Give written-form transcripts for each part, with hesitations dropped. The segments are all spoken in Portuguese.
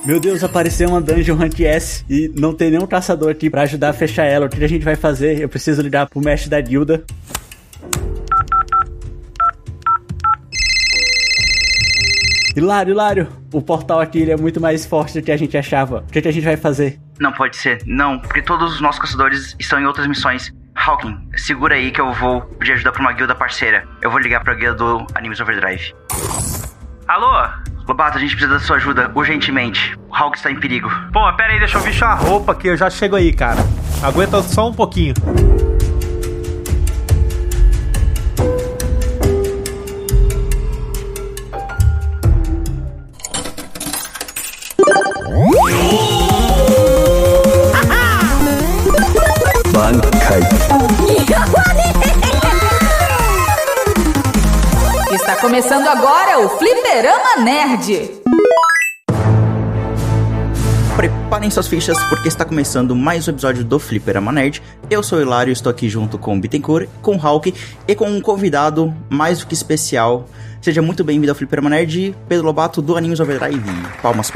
Meu Deus, apareceu uma Dungeon Hunt S e não tem nenhum caçador aqui pra ajudar a fechar ela. O que a gente vai fazer? Eu preciso ligar pro mestre da guilda. Hilário, o portal aqui ele é muito mais forte do que a gente achava. O que a gente vai fazer? Não pode ser, não, porque todos os nossos caçadores estão em outras missões. Hawking, segura aí que eu vou pedir ajuda pra uma guilda parceira. Eu vou ligar pra guilda do Animes Overdrive. Alô? Lobato, a gente precisa da sua ajuda, urgentemente. O Hawking está em perigo. Pô, pera aí, deixa eu vestir a roupa aqui, eu já chego aí, cara. Aguenta só um pouquinho. Está começando agora o Fliperama Nerd. Preparem suas fichas porque está começando mais um episódio do Fliperama Nerd. Eu sou o Hilário, estou aqui junto com o Bittencourt, com o Hawk e com um convidado mais do que especial. Seja muito bem-vindo ao Fliperama Nerd, Pedro Lobato do Animes Overdrive. Palmas.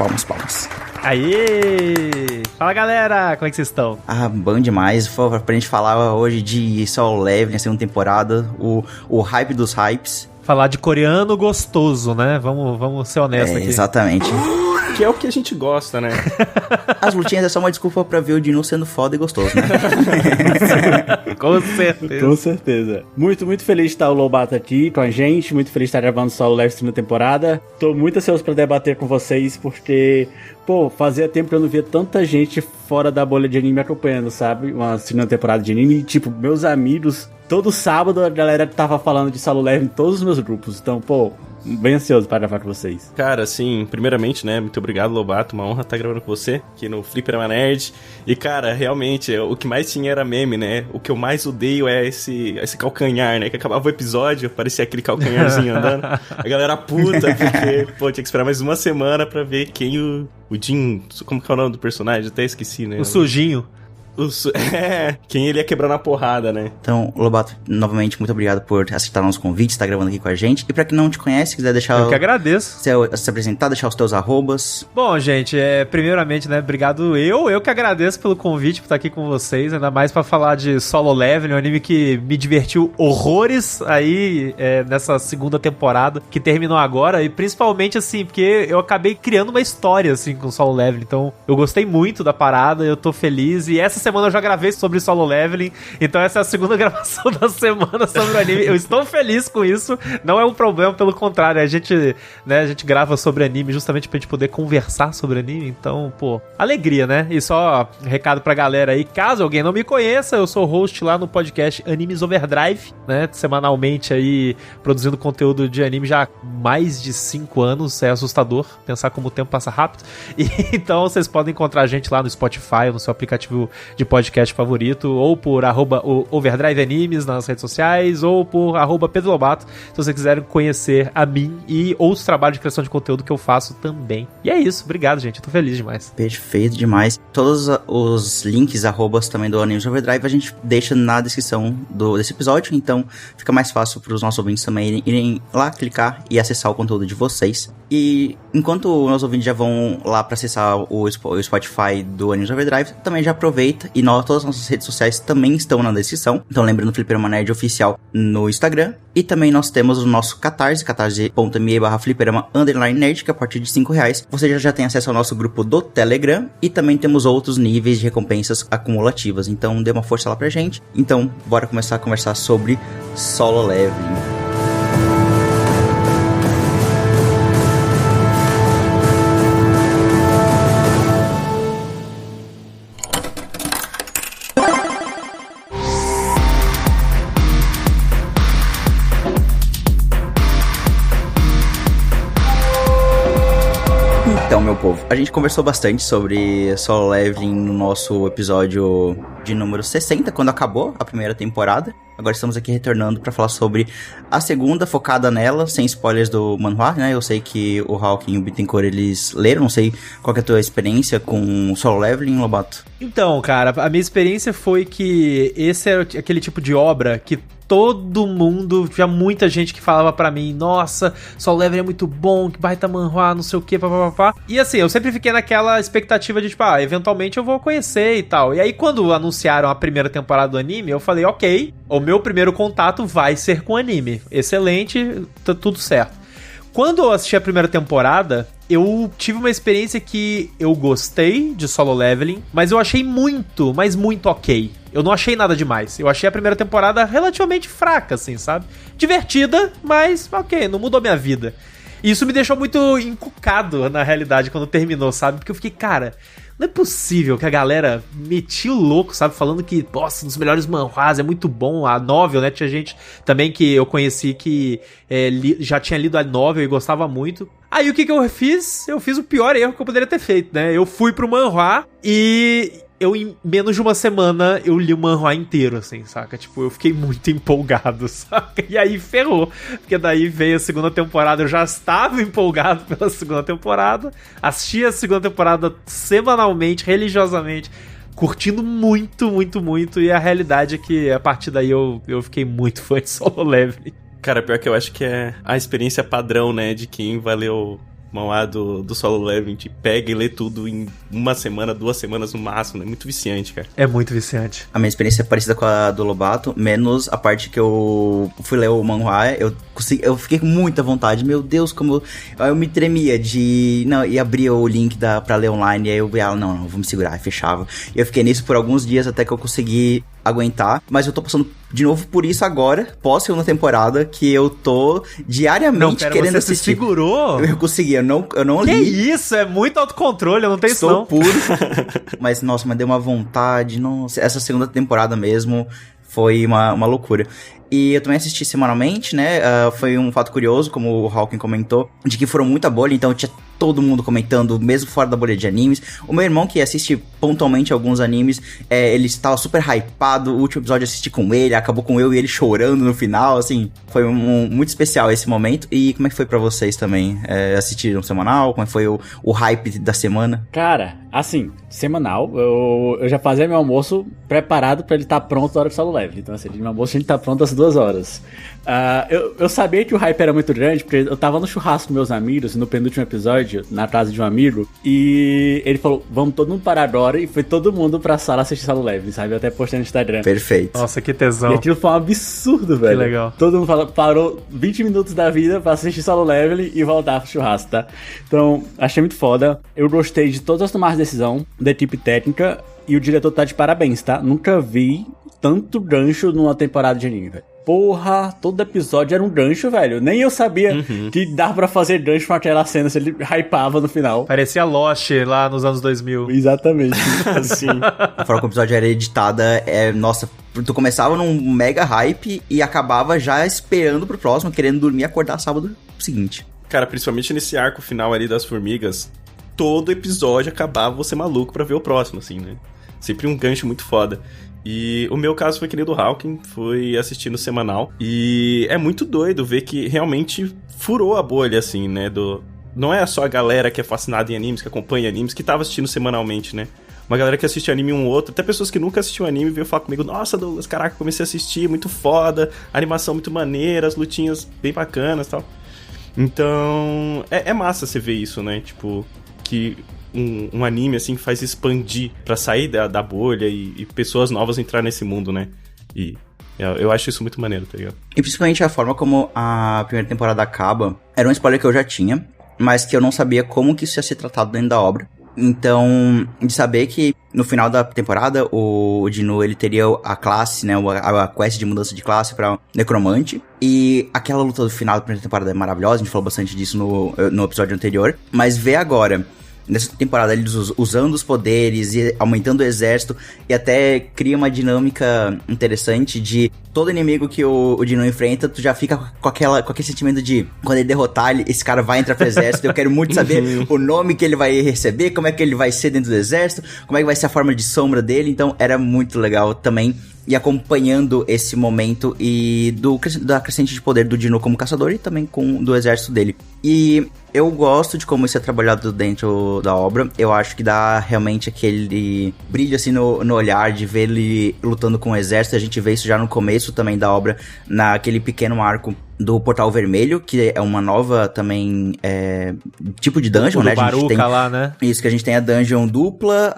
Aê! Fala, galera! Como é que vocês estão? Ah, bom demais. Pra gente falar hoje de Solo Leveling, na segunda temporada, o hype dos hypes. Falar de coreano gostoso, né? Vamos ser honestos aqui. Exatamente. Que é o que a gente gosta, né? As lutinhas é só uma desculpa pra ver o Dinu sendo foda e gostoso, né? Com certeza. Muito feliz de estar o Lobato aqui com a gente. Muito feliz de estar gravando Solo Leveling segunda temporada. Tô muito ansioso pra debater com vocês, porque, fazia tempo que eu não via tanta gente fora da bolha de anime acompanhando, sabe? Uma segunda temporada de anime. Tipo, meus amigos, todo sábado a galera tava falando de Solo Leveling em todos os meus grupos. Então, bem ansioso para gravar com vocês. Cara, assim, primeiramente, né, muito obrigado, Lobato, uma honra estar gravando com você aqui no Fliperama Nerd. E, cara, realmente, o que mais tinha era meme, né? O que eu mais odeio é esse calcanhar, né? Que acabava o episódio, parecia aquele calcanharzinho andando. A galera puta, porque, tinha que esperar mais uma semana pra ver quem o Jin... Como que é o nome do personagem? Até esqueci, né? O sujinho. Quem ele ia quebrar na porrada, né? Então, Lobato, novamente, muito obrigado por aceitar nosso convite, estar gravando aqui com a gente. E pra quem não te conhece, quiser deixar... Eu que agradeço. Se apresentar, deixar os teus arrobas. Bom, gente, primeiramente, né, obrigado eu que agradeço pelo convite por estar aqui com vocês, ainda mais pra falar de Solo Leveling, um anime que me divertiu horrores aí nessa segunda temporada, que terminou agora, e principalmente, assim, porque eu acabei criando uma história, assim, com Solo Leveling, então eu gostei muito da parada, eu tô feliz, e essa semana eu já gravei sobre Solo Leveling, então essa é a segunda gravação da semana sobre o anime. Eu estou feliz com isso, não é um problema, pelo contrário, a gente grava sobre anime justamente pra gente poder conversar sobre anime, então, alegria, né? E só recado pra galera aí, caso alguém não me conheça, eu sou host lá no podcast Animes Overdrive, né? Semanalmente aí, produzindo conteúdo de anime já há mais de 5 anos, é assustador pensar como o tempo passa rápido, e então vocês podem encontrar a gente lá no Spotify, no seu aplicativo de podcast favorito, ou por @overdrive animes nas redes sociais, ou por @Pedro Lobato, se vocês quiserem conhecer a mim e outros trabalhos de criação de conteúdo que eu faço também. E é isso, obrigado, gente, eu tô feliz demais. Perfeito demais. Todos os links, arrobas também do Animes Overdrive a gente deixa na descrição desse episódio, então fica mais fácil para os nossos ouvintes também irem lá, clicar e acessar o conteúdo de vocês. E enquanto os nossos ouvintes já vão lá para acessar o Spotify do Animes Overdrive, também já aproveita e todas as nossas redes sociais também estão na descrição. Então lembrando o Fliperama Nerd Oficial no Instagram. E também nós temos o nosso Catarse, catarse.me/Fliperama_Nerd, que a partir de R$5 você já tem acesso ao nosso grupo do Telegram. E também temos outros níveis de recompensas acumulativas. Então dê uma força lá pra gente. Então bora começar a conversar sobre Solo Leveling. Então, meu povo, a gente conversou bastante sobre Solo Leveling no nosso episódio de número 60, quando acabou a primeira temporada. Agora estamos aqui retornando pra falar sobre a segunda, focada nela, sem spoilers do manhwa, né? Eu sei que o Hawking e o Bittencourt, eles leram, não sei qual que é a tua experiência com Solo Leveling, Lobato. Então, cara, a minha experiência foi que esse é aquele tipo de obra que todo mundo, já muita gente que falava pra mim, nossa, Solo Leveling é muito bom, que baita manhwa, não sei o que, papapá. E assim, eu sempre fiquei naquela expectativa de, tipo, eventualmente eu vou conhecer e tal. E aí, quando anunciaram a primeira temporada do anime, eu falei, ok, o meu primeiro contato vai ser com anime. Excelente, tá tudo certo. Quando eu assisti a primeira temporada, eu tive uma experiência que eu gostei de Solo Leveling, mas eu achei muito, mas muito ok. Eu não achei nada demais. Eu achei a primeira temporada relativamente fraca, assim, sabe? Divertida, mas ok, não mudou minha vida. E isso me deixou muito encucado, na realidade, quando terminou, sabe? Porque eu fiquei, cara, não é possível que a galera metia o louco, sabe? Falando que, nossa, um dos melhores manhwas, é muito bom. A novel, né? Tinha gente também que eu conheci que já tinha lido a novel e gostava muito. Aí o que eu fiz? Eu fiz o pior erro que eu poderia ter feito, né? Eu fui pro manhwa e em menos de uma semana, eu li o manhwa inteiro, assim, saca? Tipo, eu fiquei muito empolgado, saca? E aí ferrou, porque daí veio a segunda temporada, eu já estava empolgado pela segunda temporada, assisti a segunda temporada semanalmente, religiosamente, curtindo muito, muito, muito, e a realidade é que a partir daí eu fiquei muito fã de Solo Leveling. Cara, pior que eu acho que é a experiência padrão, né, de quem vai ler o manhwa do Solo Leveling, te pega e lê tudo em uma semana, 2 semanas no máximo, né? Muito viciante, cara. É muito viciante. A minha experiência é parecida com a do Lobato, menos a parte que eu fui ler o manhwa, eu fiquei com muita vontade, meu Deus, como eu me tremia e abria o link pra ler online, e aí eu ia, não, vou me segurar, e fechava. E eu fiquei nisso por alguns dias até que eu consegui aguentar, mas eu tô passando de novo por isso agora, pós segunda temporada, que eu tô diariamente querendo assistir. Você segurou? Eu consegui, eu não li. Que isso? É muito autocontrole, eu não tenho isso não. Estou puro. Mas, nossa, mas deu uma vontade, nossa. Essa segunda temporada mesmo foi uma loucura. E eu também assisti semanalmente, né? Foi um fato curioso, como o Hawking comentou, de que foram muita bolha, então tinha todo mundo comentando, mesmo fora da bolha de animes. O meu irmão, que assiste pontualmente alguns animes, ele estava super hypado. O último episódio eu assisti com ele, acabou com eu e ele chorando no final, assim. Foi muito especial esse momento. E como é que foi pra vocês também? Assistiram semanal? Como é que foi o hype da semana? Cara, assim, semanal, eu já fazia meu almoço preparado pra ele estar pronto na hora do Solo Leveling. Então, assim, meu almoço a gente tá pronto às 2 horas. Eu sabia que o hype era muito grande, porque eu tava no churrasco com meus amigos, no penúltimo episódio, na casa de um amigo, e ele falou, vamos todo mundo parar agora, e foi todo mundo pra sala assistir Solo Leveling, sabe? Eu até postei no Instagram. Perfeito. Nossa, que tesão. E aquilo foi um absurdo, velho. Que legal. Todo mundo parou 20 minutos da vida pra assistir Solo Leveling e voltar pro churrasco, tá? Então, achei muito foda. Eu gostei de todas as tomadas de decisão da equipe técnica, e o diretor tá de parabéns, tá? Nunca vi tanto gancho numa temporada de anime, velho. Porra, todo episódio era um gancho, velho. Nem eu sabia que dava pra fazer gancho com aquela cena se ele hypava no final. Parecia Lost lá nos anos 2000. Exatamente. Assim. A forma que o episódio era editada, nossa, tu começava num mega hype e acabava já esperando pro próximo, querendo dormir e acordar sábado seguinte. Cara, principalmente nesse arco final ali das formigas, todo episódio acabava você maluco pra ver o próximo, assim, né? Sempre um gancho muito foda. E o meu caso foi que nem do Hawking, fui assistindo semanal. E é muito doido ver que realmente furou a bolha, assim, né? Não é só a galera que é fascinada em animes, que acompanha animes, que tava assistindo semanalmente, né? Uma galera que assiste anime um ou outro, até pessoas que nunca assistiam anime veio falar comigo, nossa, Douglas, caraca, comecei a assistir, muito foda, animação muito maneira, as lutinhas bem bacanas e tal. Então, é massa você ver isso, né? Tipo, que um anime, assim, faz expandir pra sair da bolha e pessoas novas entrar nesse mundo, né? E eu acho isso muito maneiro, tá ligado? E principalmente a forma como a primeira temporada acaba, era um spoiler que eu já tinha, mas que eu não sabia como que isso ia ser tratado dentro da obra. Então, de saber que no final da temporada, o Dinu, ele teria a classe, né, a quest de mudança de classe pra Necromante. E aquela luta do final da primeira temporada é maravilhosa, a gente falou bastante disso no episódio anterior. Mas ver agora, nessa temporada, eles usando os poderes e aumentando o exército, e até cria uma dinâmica interessante de todo inimigo que o Dinu enfrenta, tu já fica com aquele sentimento de, quando ele derrotar, esse cara vai entrar pro exército. Eu quero muito saber o nome que ele vai receber, como é que ele vai ser dentro do exército, como é que vai ser a forma de sombra dele. Então era muito legal também e acompanhando esse momento e da crescente de poder do Dino como caçador e também do exército dele. E eu gosto de como isso é trabalhado dentro da obra. Eu acho que dá realmente aquele brilho assim no olhar de ver ele lutando com o exército. A gente vê isso já no começo também da obra, naquele pequeno arco do Portal Vermelho, que é uma nova também tipo de dungeon, né? Do Baruca lá, né? Isso, que a gente tem a dungeon dupla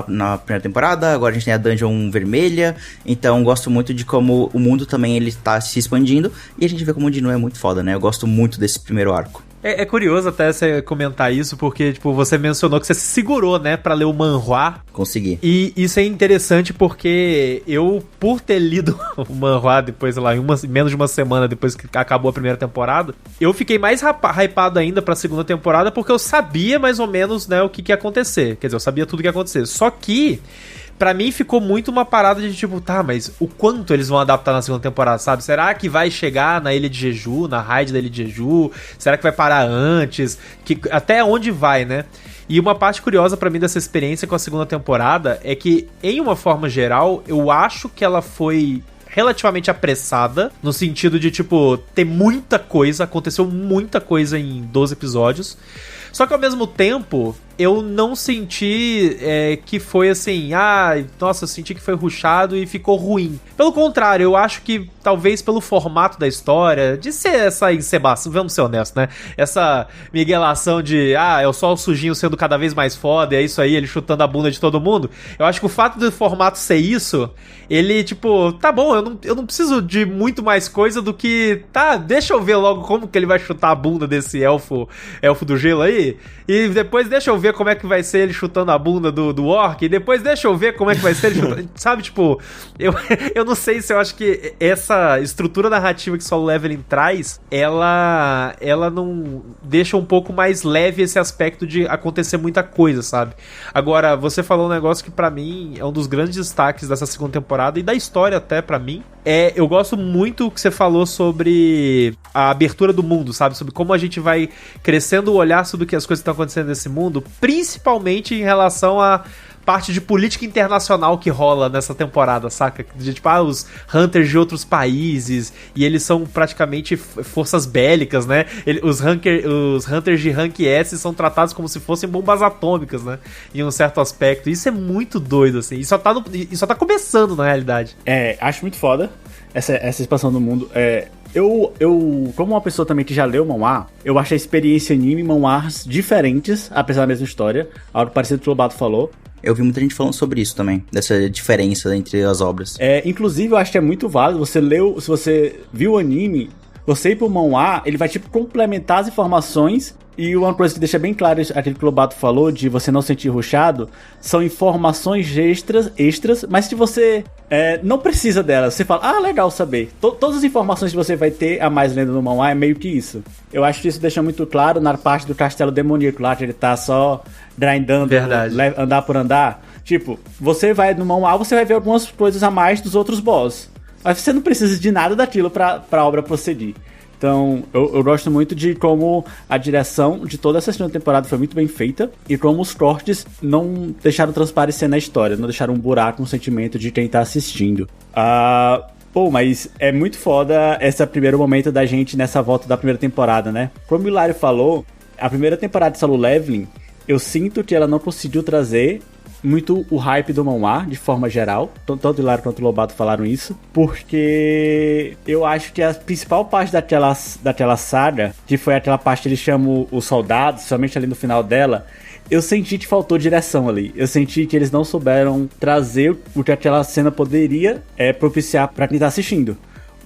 na primeira temporada, agora a gente tem a dungeon vermelha. Então gosto muito de como o mundo também ele tá se expandindo e a gente vê como o Dino é muito foda, né? Eu gosto muito desse primeiro arco. É curioso até você comentar isso, porque, tipo, você mencionou que você se segurou, né, pra ler o manhwa. Consegui. E isso é interessante porque eu, por ter lido o manhwa depois, sei lá, menos de uma semana depois que acabou a primeira temporada, eu fiquei mais hypado ainda pra segunda temporada porque eu sabia mais ou menos, né, o que ia acontecer. Quer dizer, eu sabia tudo o que ia acontecer. Só que pra mim ficou muito uma parada de tipo, tá, mas o quanto eles vão adaptar na segunda temporada, sabe? Será que vai chegar na Ilha de Jeju, na raid da Ilha de Jeju? Será que vai parar antes? Até onde vai, né? E uma parte curiosa pra mim dessa experiência com a segunda temporada é que, em uma forma geral, eu acho que ela foi relativamente apressada, no sentido de, tipo, ter muita coisa, aconteceu muita coisa em 12 episódios. Só que ao mesmo tempo, eu não senti que foi assim, nossa, eu senti que foi rushado e ficou ruim. Pelo contrário, eu acho que talvez pelo formato da história, de ser essa encebação, vamos ser honestos, né? Essa miguelação de, é o sol sujinho sendo cada vez mais foda, e é isso aí, ele chutando a bunda de todo mundo. Eu acho que o fato do formato ser isso, ele, tipo, tá bom, eu não preciso de muito mais coisa do que, deixa eu ver logo como que ele vai chutar a bunda desse elfo do gelo aí, e depois deixa eu ver como é que vai ser ele chutando a bunda do orc, e depois deixa eu ver como é que vai ser ele chutando... Sabe, tipo, eu não sei se eu acho que essa estrutura narrativa que Solo Leveling traz, ela não deixa um pouco mais leve esse aspecto de acontecer muita coisa, sabe? Agora, você falou um negócio que pra mim é um dos grandes destaques dessa segunda temporada, e da história até pra mim, eu gosto muito o que você falou sobre a abertura do mundo, sabe? Sobre como a gente vai crescendo o olhar sobre que as coisas estão acontecendo nesse mundo, principalmente em relação à parte de política internacional que rola nessa temporada, saca? De, tipo, os Hunters de outros países, e eles são praticamente forças bélicas, né? Os Hunters de Rank S são tratados como se fossem bombas atômicas, né? Em um certo aspecto. Isso é muito doido, assim. E só tá começando, na realidade. Acho muito foda essa expansão do mundo. Eu, como uma pessoa também que já leu manhwa, eu achei a experiência anime e manhwas diferentes, apesar da mesma história. Algo parecido com o que o Lobato falou. Eu vi muita gente falando sobre isso também, dessa diferença entre as obras. Inclusive, eu acho que é muito válido, se você viu o anime, você ir pro manhwa, ele vai, tipo, complementar as informações. E uma coisa que deixa bem claro, aquele que o Lobato falou, de você não sentir rushado, são informações extras, mas se você não precisa delas, você fala, legal saber. Todas as informações que você vai ter a mais lendo no manhwa é meio que isso. Eu acho que isso deixa muito claro na parte do castelo demoníaco lá, que ele tá só grindando, andar por andar. Tipo, você vai no manhwa, você vai ver algumas coisas a mais dos outros boss. Mas você não precisa de nada daquilo pra obra proceder. Então, eu gosto muito de como a direção de toda essa segunda temporada foi muito bem feita e como os cortes não deixaram transparecer na história, não deixaram um buraco no sentimento de quem tá assistindo. Mas é muito foda esse primeiro momento da gente nessa volta da primeira temporada, né? Como o Hilário falou, a primeira temporada de Solo Leveling, eu sinto que ela não conseguiu trazer muito o hype do manhwa, de forma geral. Tanto o Hilário quanto o Lobato falaram isso. Porque eu acho que a principal parte daquela saga, que foi aquela parte que eles chamam os soldados, somente ali no final dela, eu senti que faltou direção ali. Eu senti que eles não souberam trazer o que aquela cena poderia propiciar pra quem tá assistindo.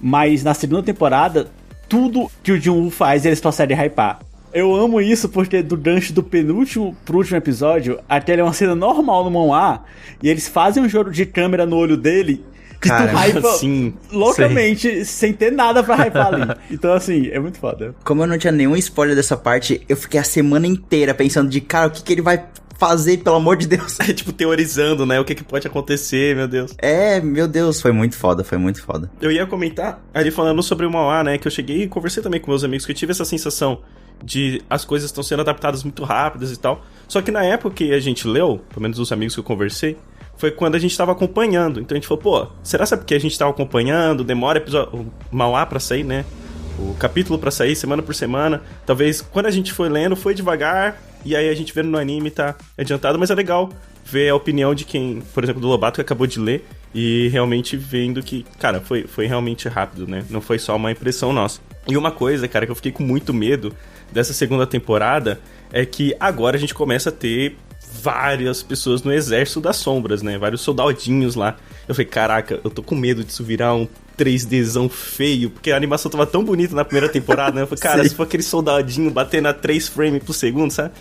Mas na segunda temporada, tudo que o Jun-Woo faz, eles conseguem hypar. Eu amo isso porque do gancho do penúltimo pro último episódio, aquela é uma cena normal no manhwa, e eles fazem um jogo de câmera no olho dele que tu hypa loucamente, sem ter nada pra hypar ali. Então, assim, é muito foda. Como eu não tinha nenhum spoiler dessa parte, eu fiquei a semana inteira pensando de, cara, o que ele vai fazer, pelo amor de Deus? Tipo, teorizando, né? O que pode acontecer, meu Deus. Meu Deus, foi muito foda, foi muito foda. Eu ia comentar, ali falando sobre o manhwa, né? Que eu cheguei e conversei também com meus amigos, que eu tive essa sensação de as coisas estão sendo adaptadas muito rápidas e tal. Só que na época que a gente leu, pelo menos os amigos que eu conversei, foi quando a gente tava acompanhando. Então a gente falou, pô, será que é porque a gente tava acompanhando, demora o Mauá pra sair, né? O capítulo pra sair semana por semana. Talvez quando a gente foi lendo, foi devagar, e aí a gente vendo no anime tá adiantado, mas é legal ver a opinião de quem, por exemplo, do Lobato, que acabou de ler, e realmente vendo que, cara, foi realmente rápido, né? Não foi só uma impressão nossa. E uma coisa, cara, que eu fiquei com muito medo dessa segunda temporada é que agora a gente começa a ter várias pessoas no Exército das Sombras, né? Vários soldadinhos lá. Eu falei, caraca, eu tô com medo disso virar um 3Dzão feio, porque a animação tava tão bonita na primeira temporada, né? Eu falei, cara, se for aquele soldadinho batendo a 3 frames por segundo, sabe?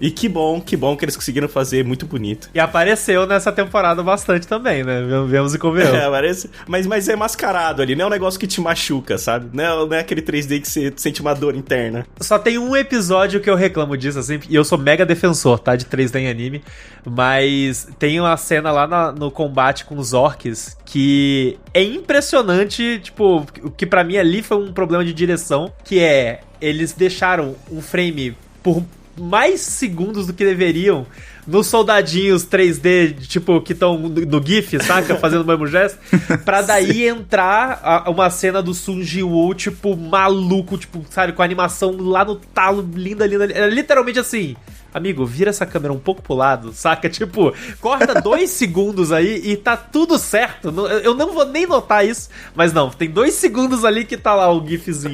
E que bom que eles conseguiram fazer muito bonito. E apareceu nessa temporada bastante também, né? Vemos e convenhamos. Aparece, mas é mascarado ali, não é um negócio que te machuca, sabe? Não é aquele 3D que você sente uma dor interna. Só tem um episódio que eu reclamo disso, assim, e eu sou mega defensor, tá? De 3D em anime, mas tem uma cena lá no combate com os orcs que é impressionante, tipo, o que pra mim ali foi um problema de direção, que é, eles deixaram um frame por mais segundos do que deveriam nos soldadinhos 3D, tipo, que estão no GIF, saca? Fazendo o mesmo gesto. Pra daí entrar uma cena do Sun Ji-woo, tipo, maluco, tipo, sabe? Com a animação lá no talo, linda. É literalmente assim... Amigo, vira essa câmera um pouco pro lado, saca? Tipo, corta 2 segundos aí e tá tudo certo. Eu não vou nem notar isso, mas não, tem 2 segundos ali que tá lá o gifzinho.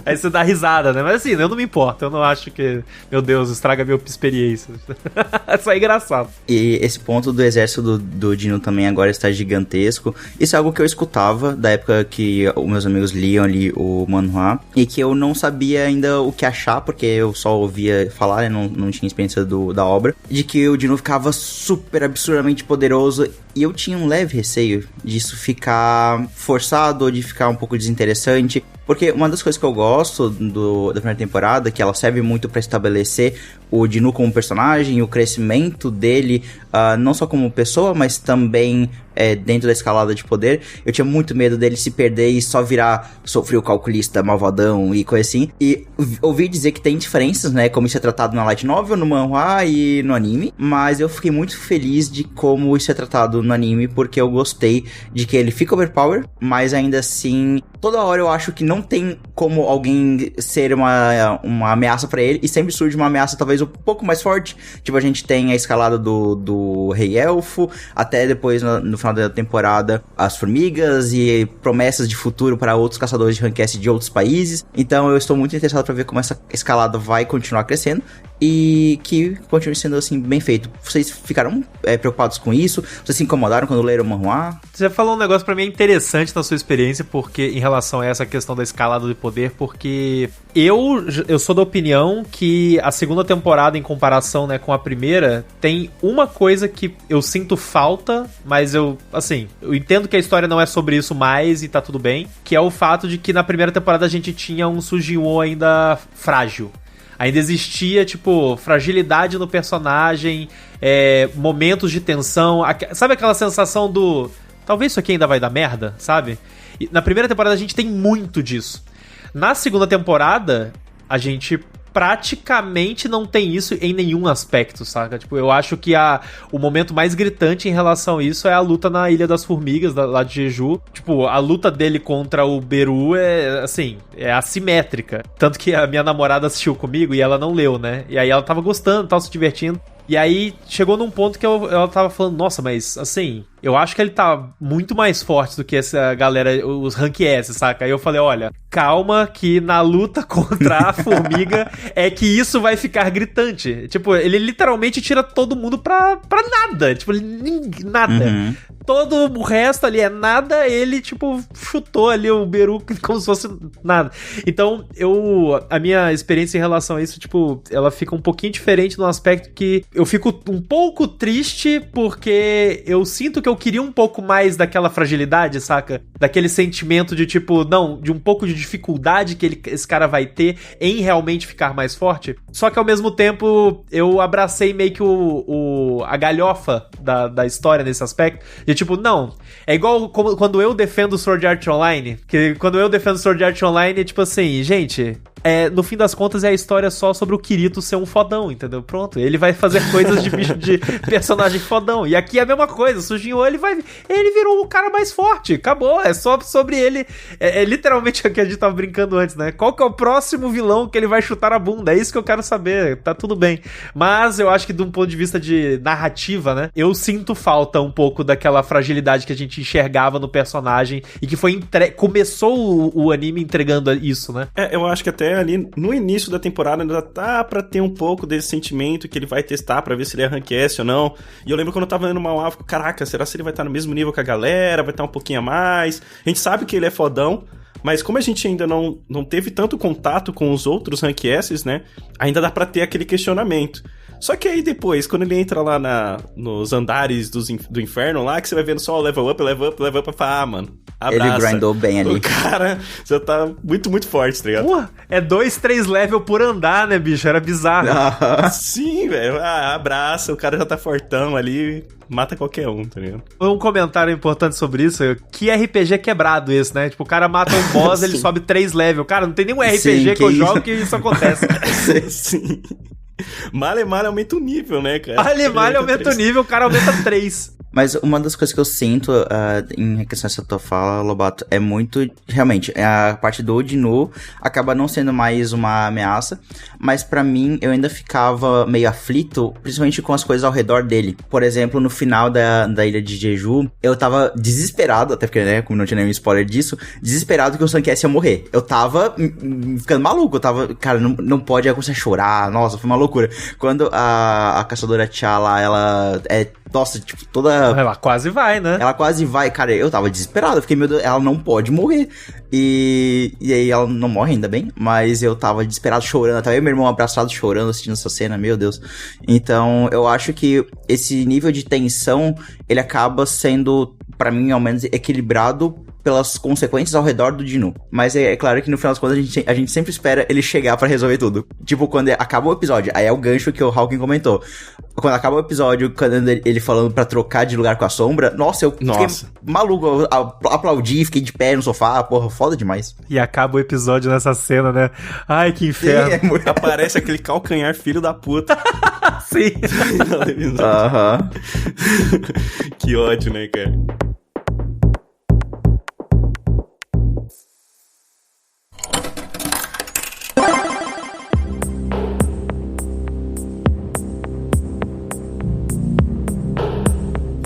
Aí você dá risada, né? Mas assim, eu não me importo, eu não acho que, meu Deus, estraga a minha experiência. Isso é engraçado. E esse ponto do exército do Dino também agora está gigantesco. Isso é algo que eu escutava da época que os meus amigos liam ali o manhwa, e que eu não sabia ainda o que achar, porque eu só ouvia falar, não tinha experiência da obra, de que o Dino ficava super absurdamente poderoso, e eu tinha um leve receio disso ficar forçado ou de ficar um pouco desinteressante, porque uma das coisas que eu gosto da primeira temporada, que ela serve muito pra estabelecer o Dino como personagem, o crescimento dele, não só como pessoa, mas também dentro da escalada de poder. Eu tinha muito medo dele se perder e só virar sofriu calculista, malvadão e coisa assim. E ouvi dizer que tem diferenças, né, como isso é tratado na light novel, no manhwa e no anime, mas eu fiquei muito feliz de como isso é tratado no anime, porque eu gostei de que ele fica overpower, mas ainda assim, toda hora eu acho que não tem como alguém ser uma ameaça pra ele, e sempre surge uma ameaça talvez um pouco mais forte. Tipo, a gente tem a escalada do Rei Elfo, até depois no final da temporada as formigas e promessas de futuro para outros caçadores de Ranked de outros países. Então eu estou muito interessado para ver como essa escalada vai continuar crescendo e que continue sendo assim bem feito. Vocês ficaram preocupados com isso? Vocês se incomodaram quando leram o manhwa? Você falou um negócio pra mim interessante na sua experiência, porque em relação a essa questão da escalada de poder, porque eu sou da opinião que a segunda temporada, em comparação, né, com a primeira, tem uma coisa que eu sinto falta, mas eu entendo que a história não é sobre isso mais e tá tudo bem, que é o fato de que na primeira temporada a gente tinha um Sun Ji-woo ainda frágil. Ainda existia, tipo, fragilidade no personagem, momentos de tensão. Sabe aquela sensação do... Talvez isso aqui ainda vai dar merda, sabe? E na primeira temporada a gente tem muito disso. Na segunda temporada, a gente praticamente não tem isso em nenhum aspecto, saca? Tipo, eu acho que o momento mais gritante em relação a isso é a luta na Ilha das Formigas, lá de Jeju. Tipo, a luta dele contra o Beru é assimétrica. Tanto que a minha namorada assistiu comigo e ela não leu, né? E aí ela tava gostando, tava se divertindo. E aí, chegou num ponto que ela tava falando, nossa, mas, assim, eu acho que ele tá muito mais forte do que essa galera, os Rank S, saca? Aí eu falei, olha, calma que na luta contra a formiga é que isso vai ficar gritante. Tipo, ele literalmente tira todo mundo pra nada. Tipo, nada. Uhum. Todo o resto ali é nada, ele, tipo, chutou ali o Beru como se fosse nada. Então, a minha experiência em relação a isso, tipo, ela fica um pouquinho diferente no aspecto que eu fico um pouco triste porque eu sinto que eu queria um pouco mais daquela fragilidade, saca? Daquele sentimento de, tipo, não, de um pouco de dificuldade que esse cara vai ter em realmente ficar mais forte. Só que, ao mesmo tempo, eu abracei meio que a galhofa da história nesse aspecto. De, tipo, não, é igual quando eu defendo Sword Art Online, que quando eu defendo Sword Art Online é tipo assim, gente, no fim das contas é a história só sobre o Kirito ser um fodão, entendeu? Pronto, ele vai fazer coisas de bicho de personagem fodão. E aqui é a mesma coisa, o Sujinho, ele virou o cara mais forte, acabou, é só sobre ele. É literalmente o que a gente tava brincando antes, né? Qual que é o próximo vilão que ele vai chutar a bunda? É isso que eu quero saber, tá tudo bem. Mas eu acho que de um ponto de vista de narrativa, né? Eu sinto falta um pouco daquela fragilidade que a gente enxergava no personagem e que foi começou o anime entregando isso, né? Eu acho que até ali no início da temporada ainda tá pra ter um pouco desse sentimento que ele vai testar pra ver se ele é rank S ou não. E eu lembro quando eu tava lendo o manhwa, eu fico, caraca, será que ele vai estar no mesmo nível que a galera? Vai estar um pouquinho a mais? A gente sabe que ele é fodão, mas como a gente ainda não teve tanto contato com os outros rank S's, né? Ainda dá pra ter aquele questionamento. Só que aí depois, quando ele entra lá nos andares do inferno lá, que você vai vendo só o level up, fala, mano, abraça. Ele grindou bem ali. O cara já tá muito, muito forte, tá ligado? Pô, é 2, 3 level por andar, né, bicho? Era bizarro. Sim, velho. Abraça, o cara já tá fortão ali, mata qualquer um, tá ligado? Um comentário importante sobre isso, que RPG quebrado esse, né? Tipo, o cara mata um boss, ele sobe 3 levels. Cara, não tem nenhum RPG que eu jogo que isso acontece. Sim. Male aumenta o nível, né, cara? Male aumenta o nível, o cara aumenta 3. Mas uma das coisas que eu sinto em questão dessa tua fala, Lobato, é muito... Realmente, a parte do Odinu acaba não sendo mais uma ameaça, mas pra mim, eu ainda ficava meio aflito, principalmente com as coisas ao redor dele. Por exemplo, no final da ilha de Jeju, eu tava desesperado, até porque, né, como não tinha nenhum spoiler disso, desesperado que o Sunkist ia morrer. Eu tava ficando maluco, eu tava... Cara, não pode, eu comecei a chorar, nossa, foi uma loucura. Quando a caçadora Tia lá, ela nossa, tipo, toda... Ela quase vai, né? Ela quase vai, cara, eu tava desesperado, eu fiquei, meu Deus, ela não pode morrer. E aí ela não morre ainda bem, mas eu tava desesperado, chorando, até eu e meu irmão abraçado, chorando, assistindo essa cena, meu Deus. Então, eu acho que esse nível de tensão, ele acaba sendo, pra mim, ao menos, equilibrado pelas consequências ao redor do Dinu. Mas é claro que no final das contas a gente sempre espera ele chegar pra resolver tudo. Tipo, quando acaba o episódio, aí é o gancho que o Hawking comentou. Quando acaba o episódio, quando ele falando pra trocar de lugar com a sombra, nossa, eu fiquei maluco, eu aplaudi, fiquei de pé no sofá, porra, foda demais. E acaba o episódio nessa cena, né? Ai, que inferno. Sim, aparece aquele calcanhar filho da puta. Sim. Aham. Que ódio, né, cara?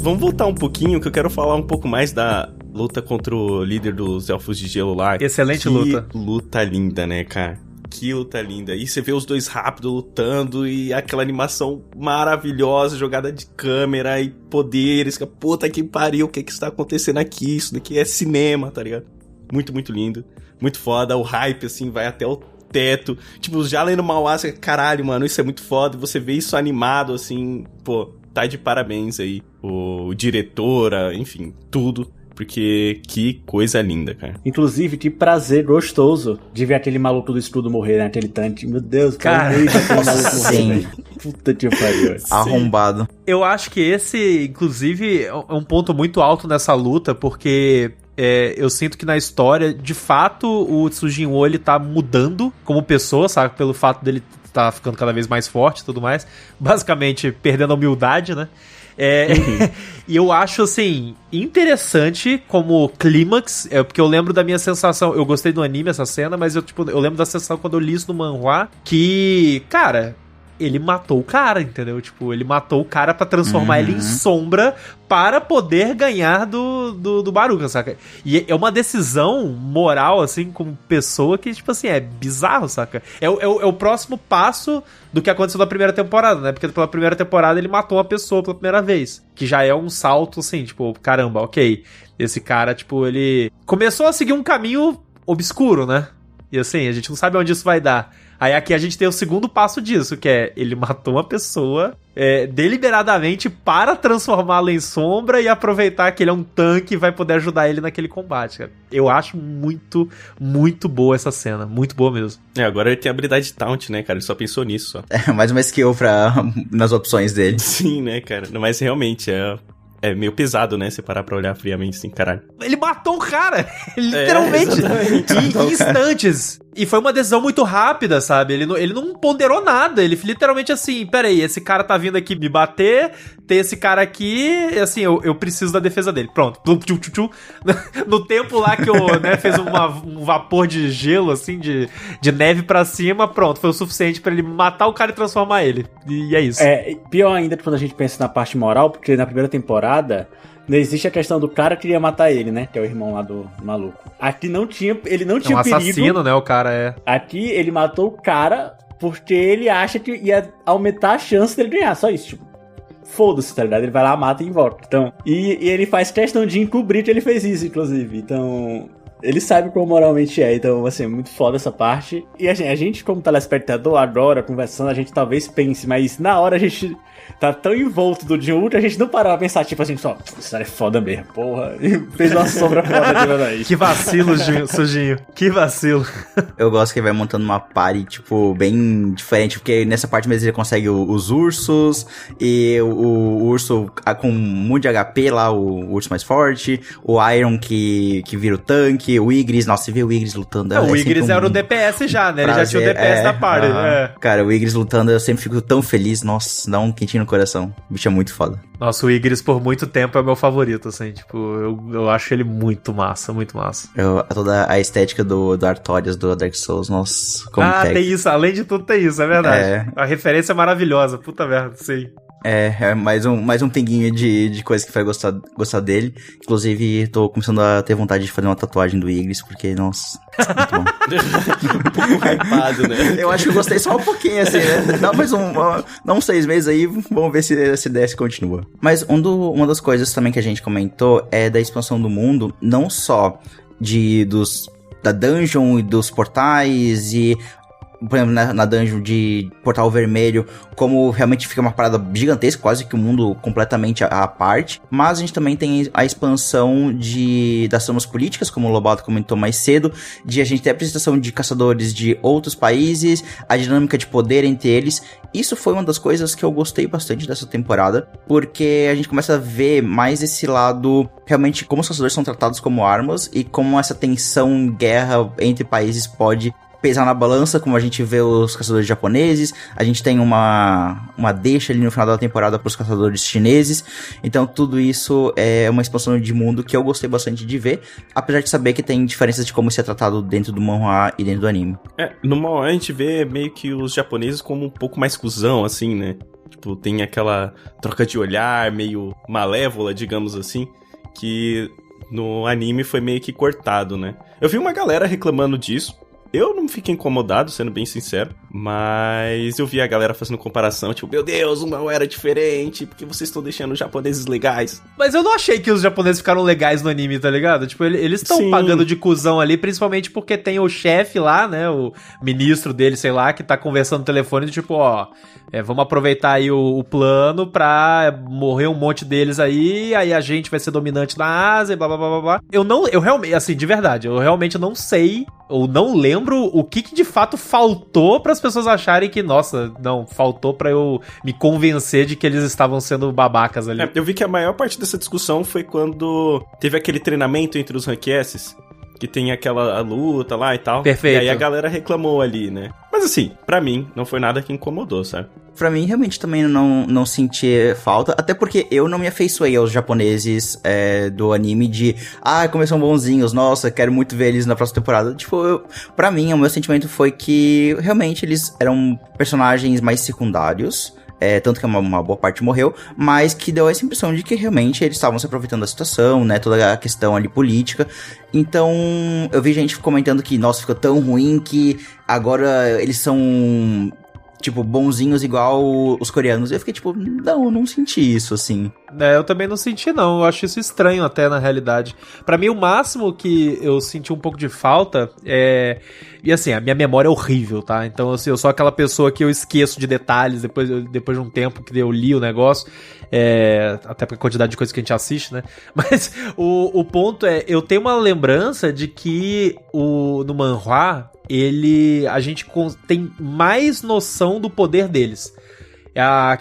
Vamos voltar um pouquinho, que eu quero falar um pouco mais da luta contra o líder dos Elfos de Gelo lá. Excelente luta. Que luta linda, né, cara? Que luta linda. E você vê os dois rápido lutando e aquela animação maravilhosa, jogada de câmera e poderes. Puta que pariu, o que está acontecendo aqui? Isso daqui é cinema, tá ligado? Muito, muito lindo. Muito foda. O hype, assim, vai até o teto. Tipo, já lendo Manhwa, você, caralho, mano, isso é muito foda. E você vê isso animado, assim, pô, tá de parabéns aí. O diretor, enfim, tudo. Porque que coisa linda, cara. Inclusive, que prazer gostoso de ver aquele maluco do escudo morrer, né? Aquele Tanque. Meu Deus, cara. Aquele maluco Sim. morrer, puta que pariu. Arrombado. Eu acho que esse, inclusive, é um ponto muito alto nessa luta, porque... eu sinto que na história, de fato, o Tsujinwo, ele tá mudando como pessoa, sabe? Pelo fato dele tá ficando cada vez mais forte e tudo mais. Basicamente, perdendo a humildade, né? E eu acho, assim, interessante como clímax, porque eu lembro da minha sensação, eu gostei do anime, essa cena, mas eu lembro da sensação quando eu li isso no manhwa, que, cara... ele matou o cara, entendeu? Tipo, ele matou o cara pra transformar ele em sombra para poder ganhar do Baruka, saca? E é uma decisão moral, assim, como pessoa que, tipo assim, é bizarro, saca? É o próximo passo do que aconteceu na primeira temporada, né? Porque pela primeira temporada ele matou uma pessoa pela primeira vez. Que já é um salto, assim, tipo, caramba, ok. Esse cara, tipo, ele começou a seguir um caminho obscuro, né? E assim, a gente não sabe onde isso vai dar. Aí aqui a gente tem o segundo passo disso, que é ele matou uma pessoa deliberadamente para transformá-la em sombra e aproveitar que ele é um tanque e vai poder ajudar ele naquele combate, cara. Eu acho muito, muito boa essa cena. Muito boa mesmo. Agora ele tem a habilidade de taunt, né, cara? Ele só pensou nisso, só. Mais uma skill nas opções dele. Sim, né, cara? Mas realmente é meio pesado, né? Você parar pra olhar friamente assim, caralho. Ele matou o cara! Literalmente! Em instantes. E foi uma decisão muito rápida, sabe? Ele não ponderou nada. Ele literalmente assim, peraí, esse cara tá vindo aqui me bater, tem esse cara aqui, assim, eu preciso da defesa dele. Pronto. No tempo lá que eu, né, fez um vapor de gelo, assim, de neve pra cima, pronto. Foi o suficiente pra ele matar o cara e transformar ele. E é isso. Pior ainda quando a gente pensa na parte moral, porque na primeira temporada... Não existe a questão do cara que queria matar ele, né? Que é o irmão lá do maluco. Aqui ele não tinha perigo. É um assassino, né? O cara é... Aqui ele matou o cara porque ele acha que ia aumentar a chance dele ganhar. Só isso, tipo. Foda-se, tá ligado? Ele vai lá, mata e volta. Então, e ele faz questão de encobrir que ele fez isso, inclusive. Então... Ele sabe como moralmente é, então, assim, é muito foda essa parte. E a gente, como telespectador, agora, conversando, a gente talvez pense, mas na hora a gente tá tão envolto do Jim Ultra, a gente não parou a pensar, tipo assim, só, isso cara é foda mesmo, porra. E fez uma sombra foda de verdade. Que vacilo, Sujinho. Que vacilo. Eu gosto que ele vai montando uma party, tipo, bem diferente, porque nessa parte mesmo ele consegue os ursos, e o urso com muito de HP lá, o urso mais forte, o Iron que vira o tanque, o Igris, nossa, você vê o Igris lutando. O Igris era o DPS já, né? Ele já tinha o DPS da party, né? Cara, o Igris lutando, eu sempre fico tão feliz. Nossa, dá um quentinho no coração. O bicho é muito foda. Nossa, o Igris por muito tempo é o meu favorito, assim. Tipo, eu acho ele muito massa, muito massa. Toda a estética do Artorias, do Dark Souls, nossa, como pega. Tem isso. Além de tudo tem isso, é verdade. A referência é maravilhosa. Puta merda, sim. É mais um pinguinho de coisa que vai gostar dele. Inclusive, tô começando a ter vontade de fazer uma tatuagem do Igris, porque, nossa, muito bom. Um pouco hypado, né? Eu acho que eu gostei só um pouquinho, assim, né? Dá mais uns 6 meses aí, vamos ver se essa ideia se continua. Mas uma das coisas também que a gente comentou é da expansão do mundo, não só da dungeon e dos portais e... Por exemplo, na dungeon de Portal Vermelho, como realmente fica uma parada gigantesca, quase que o mundo completamente à parte. Mas a gente também tem a expansão das tramas políticas, como o Lobato comentou mais cedo, de a gente ter a apresentação de caçadores de outros países, a dinâmica de poder entre eles. Isso foi uma das coisas que eu gostei bastante dessa temporada, porque a gente começa a ver mais esse lado, realmente, como os caçadores são tratados como armas e como essa tensão, guerra entre países pode pesar na balança, como a gente vê os caçadores japoneses, a gente tem uma deixa ali no final da temporada para os caçadores chineses, então tudo isso é uma expansão de mundo que eu gostei bastante de ver, apesar de saber que tem diferenças de como isso é tratado dentro do manhwa e dentro do anime. No manhwa a gente vê meio que os japoneses como um pouco mais cuzão, assim, né? Tipo, tem aquela troca de olhar meio malévola, digamos assim, que no anime foi meio que cortado, né? Eu vi uma galera reclamando disso. Eu não fiquei incomodado, sendo bem sincero, mas eu vi a galera fazendo comparação, tipo, meu Deus, o mal era diferente, porque vocês estão deixando os japoneses legais. Mas eu não achei que os japoneses ficaram legais no anime, tá ligado? Tipo, eles estão pagando de cuzão ali, principalmente porque tem o chefe lá, né, o ministro dele, sei lá, que tá conversando no telefone, tipo, vamos aproveitar aí o plano pra morrer um monte deles aí a gente vai ser dominante na Ásia, blá blá blá blá. Eu realmente, assim, de verdade, eu realmente não sei, ou não lembro o que de fato faltou para as pessoas acharem que, nossa, não, faltou para eu me convencer de que eles estavam sendo babacas ali. Eu vi que a maior parte dessa discussão foi quando teve aquele treinamento entre os Rank S's, que tem aquela luta lá e tal. Perfeito. E aí a galera reclamou ali, né? Mas assim, pra mim, não foi nada que incomodou, sabe? Pra mim, realmente, também não senti falta, até porque eu não me afeiçoei aos japoneses do anime de, como eles são bonzinhos, nossa, quero muito ver eles na próxima temporada. Tipo, pra mim, o meu sentimento foi que, realmente, eles eram personagens mais secundários, tanto que uma boa parte morreu, mas que deu essa impressão de que realmente eles estavam se aproveitando da situação, né, toda a questão ali política. Então, eu vi gente comentando que, nossa, ficou tão ruim que agora eles são, tipo, bonzinhos igual os coreanos. Eu fiquei tipo, não senti isso, assim. Eu também não senti, não. Eu acho isso estranho até, na realidade. Pra mim, o máximo que eu senti um pouco de falta é... E assim, a minha memória é horrível, tá? Então, assim, eu sou aquela pessoa que eu esqueço de detalhes depois de um tempo que eu li o negócio. Até pela quantidade de coisas que a gente assiste, né? Mas o ponto é, eu tenho uma lembrança de que no manhwa, a gente tem mais noção do poder deles.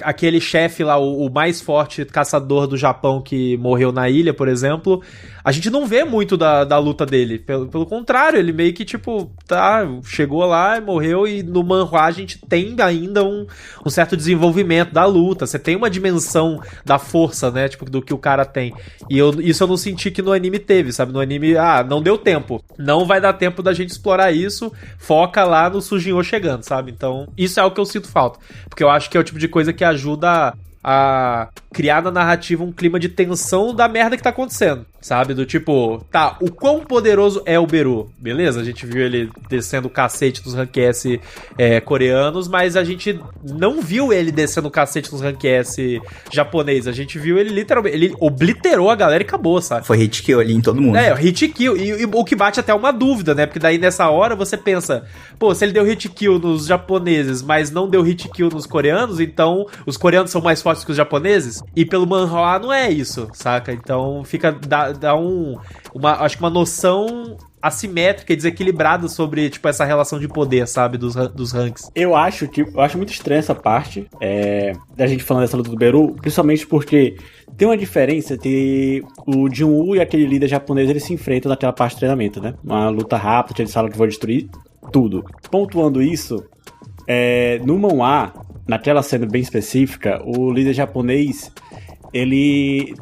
Aquele chefe lá, o mais forte caçador do Japão que morreu na ilha, por exemplo, a gente não vê muito da luta dele. Pelo contrário, ele meio que, tipo, chegou lá e morreu, e no manhwa a gente tem ainda um certo desenvolvimento da luta. Você tem uma dimensão da força, né, tipo, do que o cara tem. E isso eu não senti que no anime teve, sabe? No anime, não deu tempo. Não vai dar tempo da gente explorar isso, foca lá no Sujinho chegando, sabe? Então, isso é o que eu sinto falta. Porque eu acho que é o tipo de coisa que ajuda a criar na narrativa um clima de tensão da merda que tá acontecendo, sabe? Do tipo, o quão poderoso é o Beru? Beleza, a gente viu ele descendo o cacete dos Rank S coreanos, mas a gente não viu ele descendo o cacete dos Rank S japonês. A gente viu ele literalmente, ele obliterou a galera e acabou, sabe? Foi hit kill ali em todo mundo. Hit kill, e o que bate até uma dúvida, né? Porque daí nessa hora você pensa, pô, se ele deu hit kill nos japoneses, mas não deu hit kill nos coreanos, então os coreanos são mais fortes que os japoneses, e pelo manhwa não é isso, saca? Então dá acho que uma noção assimétrica e desequilibrada sobre, tipo, essa relação de poder, sabe, dos ranks. Eu acho muito estranha essa parte da gente falando dessa luta do Beru, principalmente porque tem uma diferença entre o Jun-woo e aquele líder japonês, eles se enfrentam naquela parte de treinamento, né? Uma luta rápida, eles falam que vão destruir tudo. Pontuando isso, no manhwa, naquela cena bem específica, o líder japonês, ele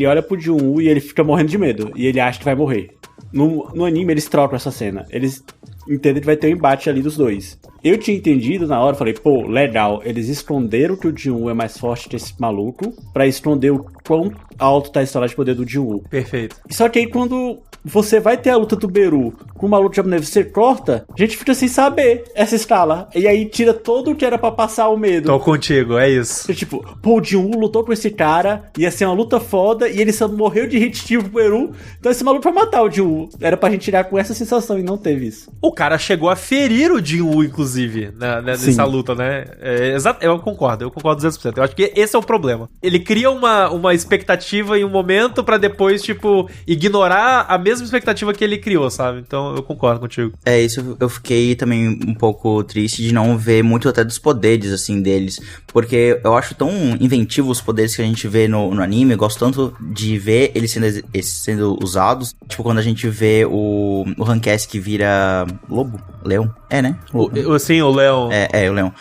olha pro Jun-woo e ele fica morrendo de medo, e ele acha que vai morrer. No anime eles trocam essa cena, eles entendem que vai ter um embate ali dos dois. Eu tinha entendido na hora, falei, pô, legal, eles esconderam que o Jun-woo é mais forte que esse maluco, pra esconder o quão alto tá a história de poder do Jun-woo. Perfeito. Só que aí quando você vai ter a luta do Beru com uma luta japonês, você corta, a gente fica sem saber essa escala. E aí tira todo o que era pra passar o medo. Tô contigo, é isso. E, tipo, pô, o Jun-woo lutou com esse cara, ia ser uma luta foda, e ele só morreu de hit kill pro Beru, então esse maluco vai matar o Jun-woo. Era pra gente tirar com essa sensação, e não teve isso. O cara chegou a ferir o Jun-woo, inclusive, nessa luta, né? Exato, eu concordo 200%. Eu acho que esse é o problema. Ele cria uma expectativa em um momento pra depois, tipo, ignorar a mesma expectativa que ele criou, sabe? Então eu concordo contigo. Isso eu fiquei também um pouco triste de não ver muito até dos poderes, assim, deles, porque eu acho tão inventivo os poderes que a gente vê no anime, eu gosto tanto de ver eles sendo usados, tipo quando a gente vê o Rank S que vira lobo, leão, né? Sim, o leão. O leão.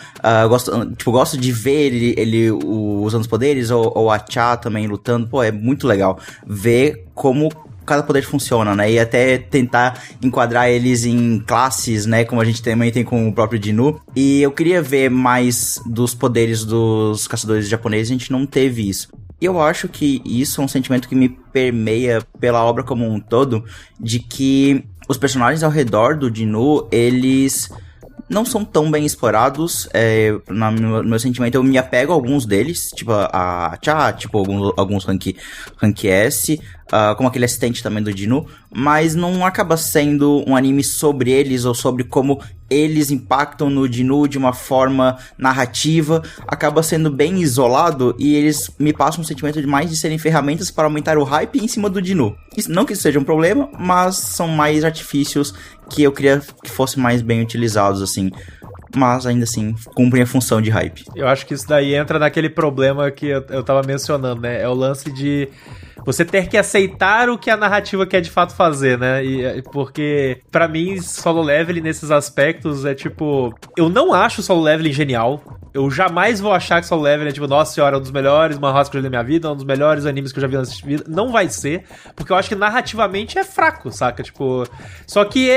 Gosto de ver ele usando os poderes, ou a Cha também lutando, pô, é muito legal ver como cada poder funciona, né? E até tentar enquadrar eles em classes, né? Como a gente também tem com o próprio Jinu. E eu queria ver mais dos poderes dos caçadores japoneses, a gente não teve isso. E eu acho que isso é um sentimento que me permeia pela obra como um todo, de que os personagens ao redor do Jinu, eles não são tão bem explorados. No meu sentimento, eu me apego a alguns deles, tipo a Cha, tipo alguns rank S, como aquele assistente também do Jinu, mas não acaba sendo um anime sobre eles ou sobre como eles impactam no Jinu de uma forma narrativa. Acaba sendo bem isolado e eles me passam um sentimento de serem ferramentas para aumentar o hype em cima do Jinu. Não que isso seja um problema, mas são mais artifícios que eu queria que fossem mais bem utilizados, assim. Mas ainda assim, cumprem a função de hype. Eu acho que isso daí entra naquele problema que eu tava mencionando, né? É o lance de você ter que aceitar o que a narrativa quer de fato fazer, né? Porque, pra mim, Solo Leveling nesses aspectos é tipo... Eu não acho Solo Leveling genial. Eu jamais vou achar que Solo Leveling é tipo, nossa senhora, um dos melhores manhwas que eu já li na minha vida, um dos melhores animes que eu já vi na minha vida. Não vai ser, porque eu acho que narrativamente é fraco, saca? Tipo... Só que,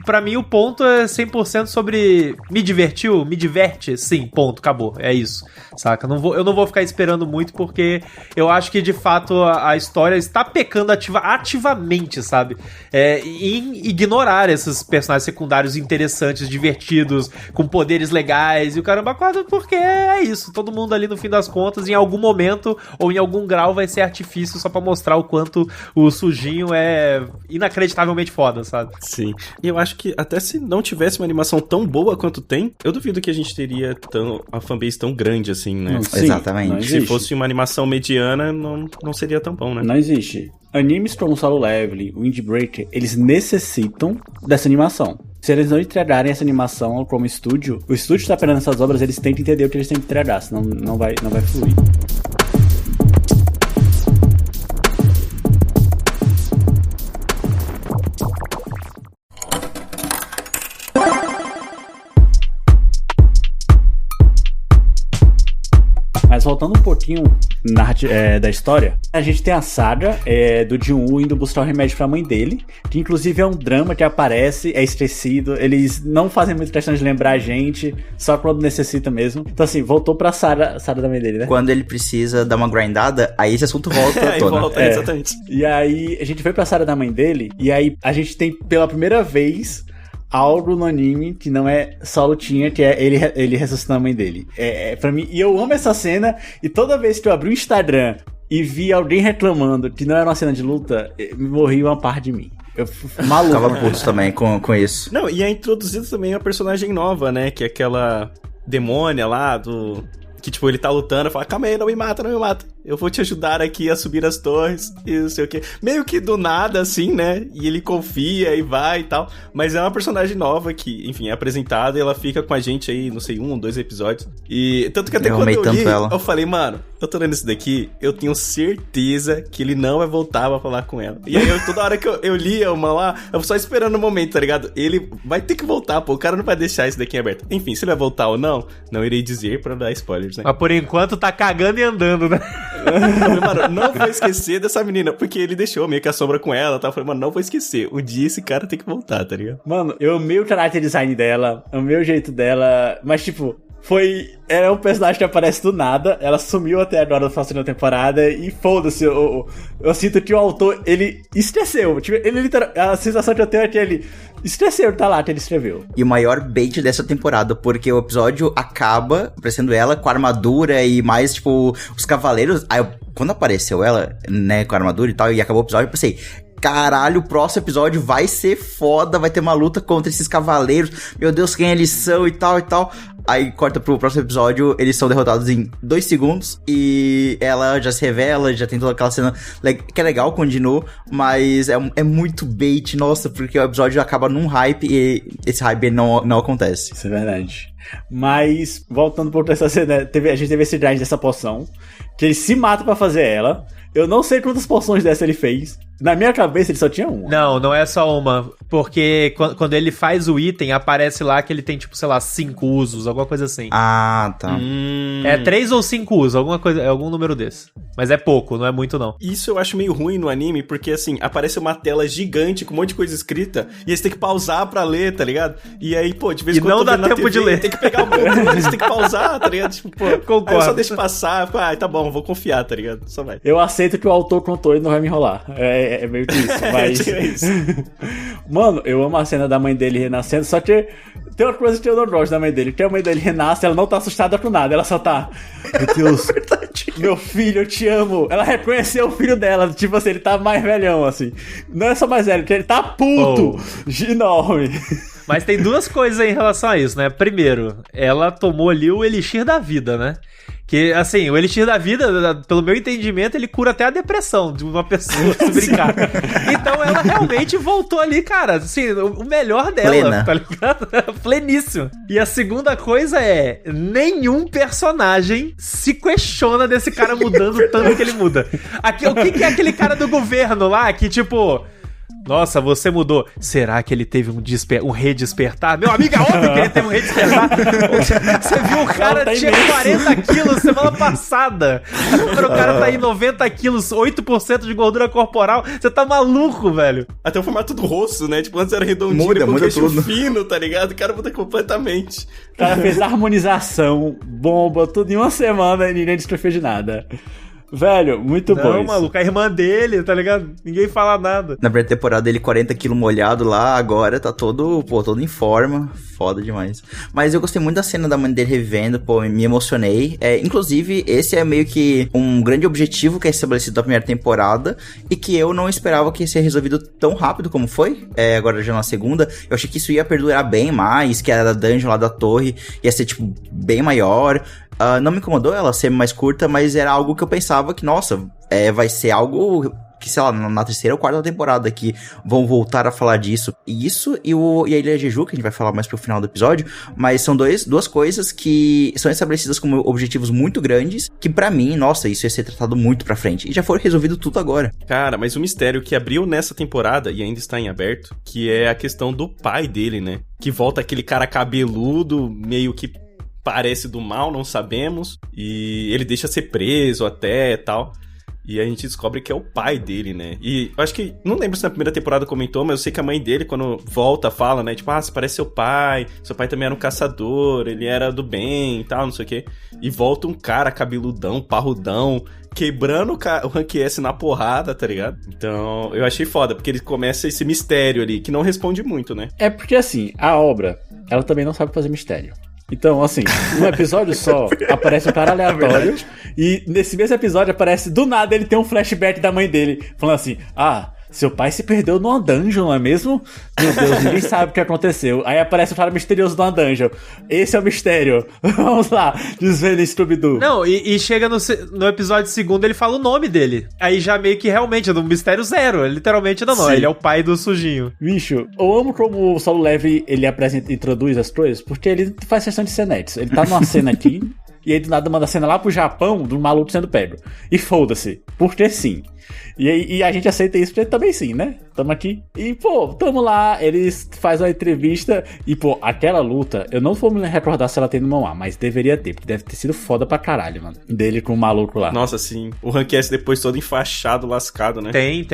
pra mim, o ponto é 100% sobre... Me divertiu? Me diverte? Sim, ponto, acabou. É isso, saca? Eu não vou ficar esperando muito, porque eu acho que, de fato, a história está pecando ativamente, sabe? Em ignorar esses personagens secundários interessantes, divertidos, com poderes legais e o caramba quatro, porque é isso. Todo mundo ali, no fim das contas, em algum momento ou em algum grau vai ser artifício só pra mostrar o quanto o Sujinho é inacreditavelmente foda, sabe? Sim. E eu acho que até se não tivesse uma animação tão boa quanto tem, eu duvido que a gente teria a fanbase tão grande assim, né? Sim, exatamente. Se fosse uma animação mediana, não seria tão bom, né? Não existe. Animes como Solo Leveling, Windbreaker, eles necessitam dessa animação. Se eles não entregarem essa animação como estúdio, o estúdio que está operando essas obras, eles têm que entender o que eles têm que entregar, senão não vai fluir. voltando um pouquinho da história, a gente tem a saga do Jin-Woo indo buscar o remédio pra mãe dele, que inclusive é um drama que aparece, é esquecido, eles não fazem muita questão de lembrar a gente, só quando necessita mesmo. Então assim, voltou pra saga da mãe dele, né? Quando ele precisa dar uma grindada, aí esse assunto volta à tona. Volta, exatamente. E aí, a gente foi pra saga da mãe dele, e aí a gente tem pela primeira vez algo no anime que não é só lutinha, que é ele ressuscitando a mãe dele. Pra mim, e eu amo essa cena, e toda vez que eu abri o Instagram e vi alguém reclamando que não era uma cena de luta, morri uma parte de mim. Eu maluco. Tava puto também com isso. Não, e é introduzido também uma personagem nova, né? Que é aquela demônia lá que, tipo, ele tá lutando e fala, calma aí, não me mata. Eu vou te ajudar aqui a subir as torres e não sei o quê. Meio que do nada, assim, né? E ele confia e vai e tal. Mas é uma personagem nova que, enfim, é apresentada e ela fica com a gente aí, não sei, 1, 2 episódios. E tanto que até quando eu li, eu falei, mano, eu tô lendo isso daqui, eu tenho certeza que ele não vai voltar pra falar com ela. E aí, toda hora que eu lia uma lá, eu só esperando o momento, tá ligado? Ele vai ter que voltar, pô. O cara não vai deixar isso daqui aberto. Enfim, se ele vai voltar ou não irei dizer pra dar spoilers, né? Mas por enquanto tá cagando e andando, né? Mano, não vou esquecer dessa menina, porque ele deixou meio que a sombra com ela, tá? Eu falei, mano, não vou esquecer. Um dia esse cara tem que voltar, tá ligado? Mano, eu amei o character design dela, amei o jeito dela, mas tipo, era um personagem que aparece do nada, ela sumiu até agora na segunda temporada e foda-se, eu sinto que o autor, ele esqueceu, tipo, a sensação que eu tenho é que ele esqueceu de tá lá, que ele escreveu. E o maior bait dessa temporada, porque o episódio acaba aparecendo ela com a armadura e mais, tipo, os cavaleiros. Aí, quando apareceu ela, né, com a armadura e tal, e acabou o episódio, eu pensei, caralho, o próximo episódio vai ser foda, vai ter uma luta contra esses cavaleiros, meu Deus, quem eles são e tal. Aí corta pro próximo episódio, eles são derrotados em 2 segundos e ela já se revela, já tem toda aquela cena que é legal com o Jin-Woo, mas é muito bait, nossa, porque o episódio acaba num hype e esse hype não acontece. Isso é verdade. Mas, voltando por essa cena, a gente teve esse grind dessa poção, que ele se mata pra fazer ela. Eu não sei quantas poções dessa ele fez. Na minha cabeça ele só tinha uma. Não é só uma. Porque quando ele faz o item, aparece lá que ele tem, tipo, sei lá, 5 usos, alguma coisa assim. Ah, tá. É 3 ou 5 usos, algum número desse. Mas é pouco, não é muito não. Isso eu acho meio ruim no anime, porque assim, aparece uma tela gigante com um monte de coisa escrita, e aí você tem que pausar pra ler, tá ligado? E aí, pô, de vez em quando não dá tempo TV, de ler. Tem que pegar o controle, você tem que pausar, tá ligado? Tipo, pô, concordo. Aí eu só deixo passar, tá bom, vou confiar, tá ligado? Só vai. Eu aceito que o autor contou e não vai me enrolar. É meio que isso, mas... isso. Mano, eu amo a cena da mãe dele renascendo, só que tem uma coisa que eu não gosto da mãe dele, que a mãe dele renasce, ela não tá assustada com nada, ela só tá... Meu Deus, meu filho, eu te amo. Ela reconheceu o filho dela, tipo assim, ele tá mais velhão, assim. Não é só mais velho, ele tá puto, enorme. Mas tem 2 coisas aí em relação a isso, né? Primeiro, ela tomou ali o elixir da vida, né? Que, assim, o elixir da vida, pelo meu entendimento, ele cura até a depressão de uma pessoa, se brincar. Então ela realmente voltou ali, cara, assim, o melhor dela, plena. Tá ligado? Pleníssimo. E a segunda coisa é, nenhum personagem se questiona desse cara mudando tanto que ele muda. O que é aquele cara do governo lá, que tipo... Nossa, você mudou. Será que ele teve um redespertar? Meu amigo, é óbvio que ele teve um redespertar. Você viu o cara tinha 40 quilos semana passada. Agora o cara tá aí 90 quilos, 8% de gordura corporal. Você tá maluco, velho. Até o formato do rosto, né? Tipo, antes era redondinho, muda tudo. fino, tá ligado? O cara muda completamente. O cara fez harmonização, bomba, tudo em uma semana e ninguém desconfia de nada. Velho, muito bom. Não, maluco, a irmã dele, tá ligado? Ninguém fala nada. Na primeira temporada ele 40 quilos molhado lá, agora tá todo em forma. Foda demais. Mas eu gostei muito da cena da mãe dele revivendo, pô, me emocionei. Inclusive, esse é meio que um grande objetivo que é estabelecido na primeira temporada e que eu não esperava que ia ser resolvido tão rápido como foi. Agora já na segunda, eu achei que isso ia perdurar bem mais, que a dungeon lá da torre ia ser, tipo, bem maior. Não me incomodou ela ser mais curta, mas era algo que eu pensava que, nossa, vai ser algo que, sei lá, na terceira ou quarta temporada que vão voltar a falar disso. E isso e a Ilha Jeju, que a gente vai falar mais pro final do episódio, mas são duas coisas que são estabelecidas como objetivos muito grandes, que pra mim, nossa, isso ia ser tratado muito pra frente. E já foi resolvido tudo agora. Cara, mas o mistério que abriu nessa temporada e ainda está em aberto, que é a questão do pai dele, né? Que volta aquele cara cabeludo, meio que parece do mal, não sabemos. E ele deixa ser preso até e tal. E a gente descobre que é o pai dele, né? E eu acho que, não lembro se na primeira temporada comentou, mas eu sei que a mãe dele, quando volta, fala, né? Tipo, você parece seu pai também era um caçador, ele era do bem e tal, não sei o quê. E volta um cara cabeludão, parrudão, quebrando o Rank S na porrada, tá ligado? Então, eu achei foda, porque ele começa esse mistério ali, que não responde muito, né? É porque, assim, a obra, ela também não sabe fazer mistério. Então, assim, num episódio só, aparece um cara aleatório, e nesse mesmo episódio aparece, do nada, ele tem um flashback da mãe dele, falando assim, seu pai se perdeu numa dungeon, não é mesmo? Meu Deus, ninguém sabe o que aconteceu. Aí aparece um cara misterioso numa dungeon. Esse é o mistério. Vamos lá, desvenda Scooby-Doo. Não, e chega no episódio segundo, ele fala o nome dele. Aí já meio que realmente é um mistério zero. Literalmente não. Ele é o pai do sujinho. Bicho, eu amo como o Solo Leveling, ele apresenta, introduz as coisas, porque ele faz questão de cenetes. Ele tá numa cena aqui, e aí do nada manda a cena lá pro Japão, de um maluco sendo pego. E foda-se, porque sim. E a gente aceita isso porque também sim, né? Tamo aqui. E, pô, tamo lá, eles fazem uma entrevista. E, pô, aquela luta, eu não vou me recordar se ela tem no manhwa, mas deveria ter, porque deve ter sido foda pra caralho, mano. Dele com o maluco lá. Nossa, sim. O Rank S depois todo enfaixado, lascado, né? Tem.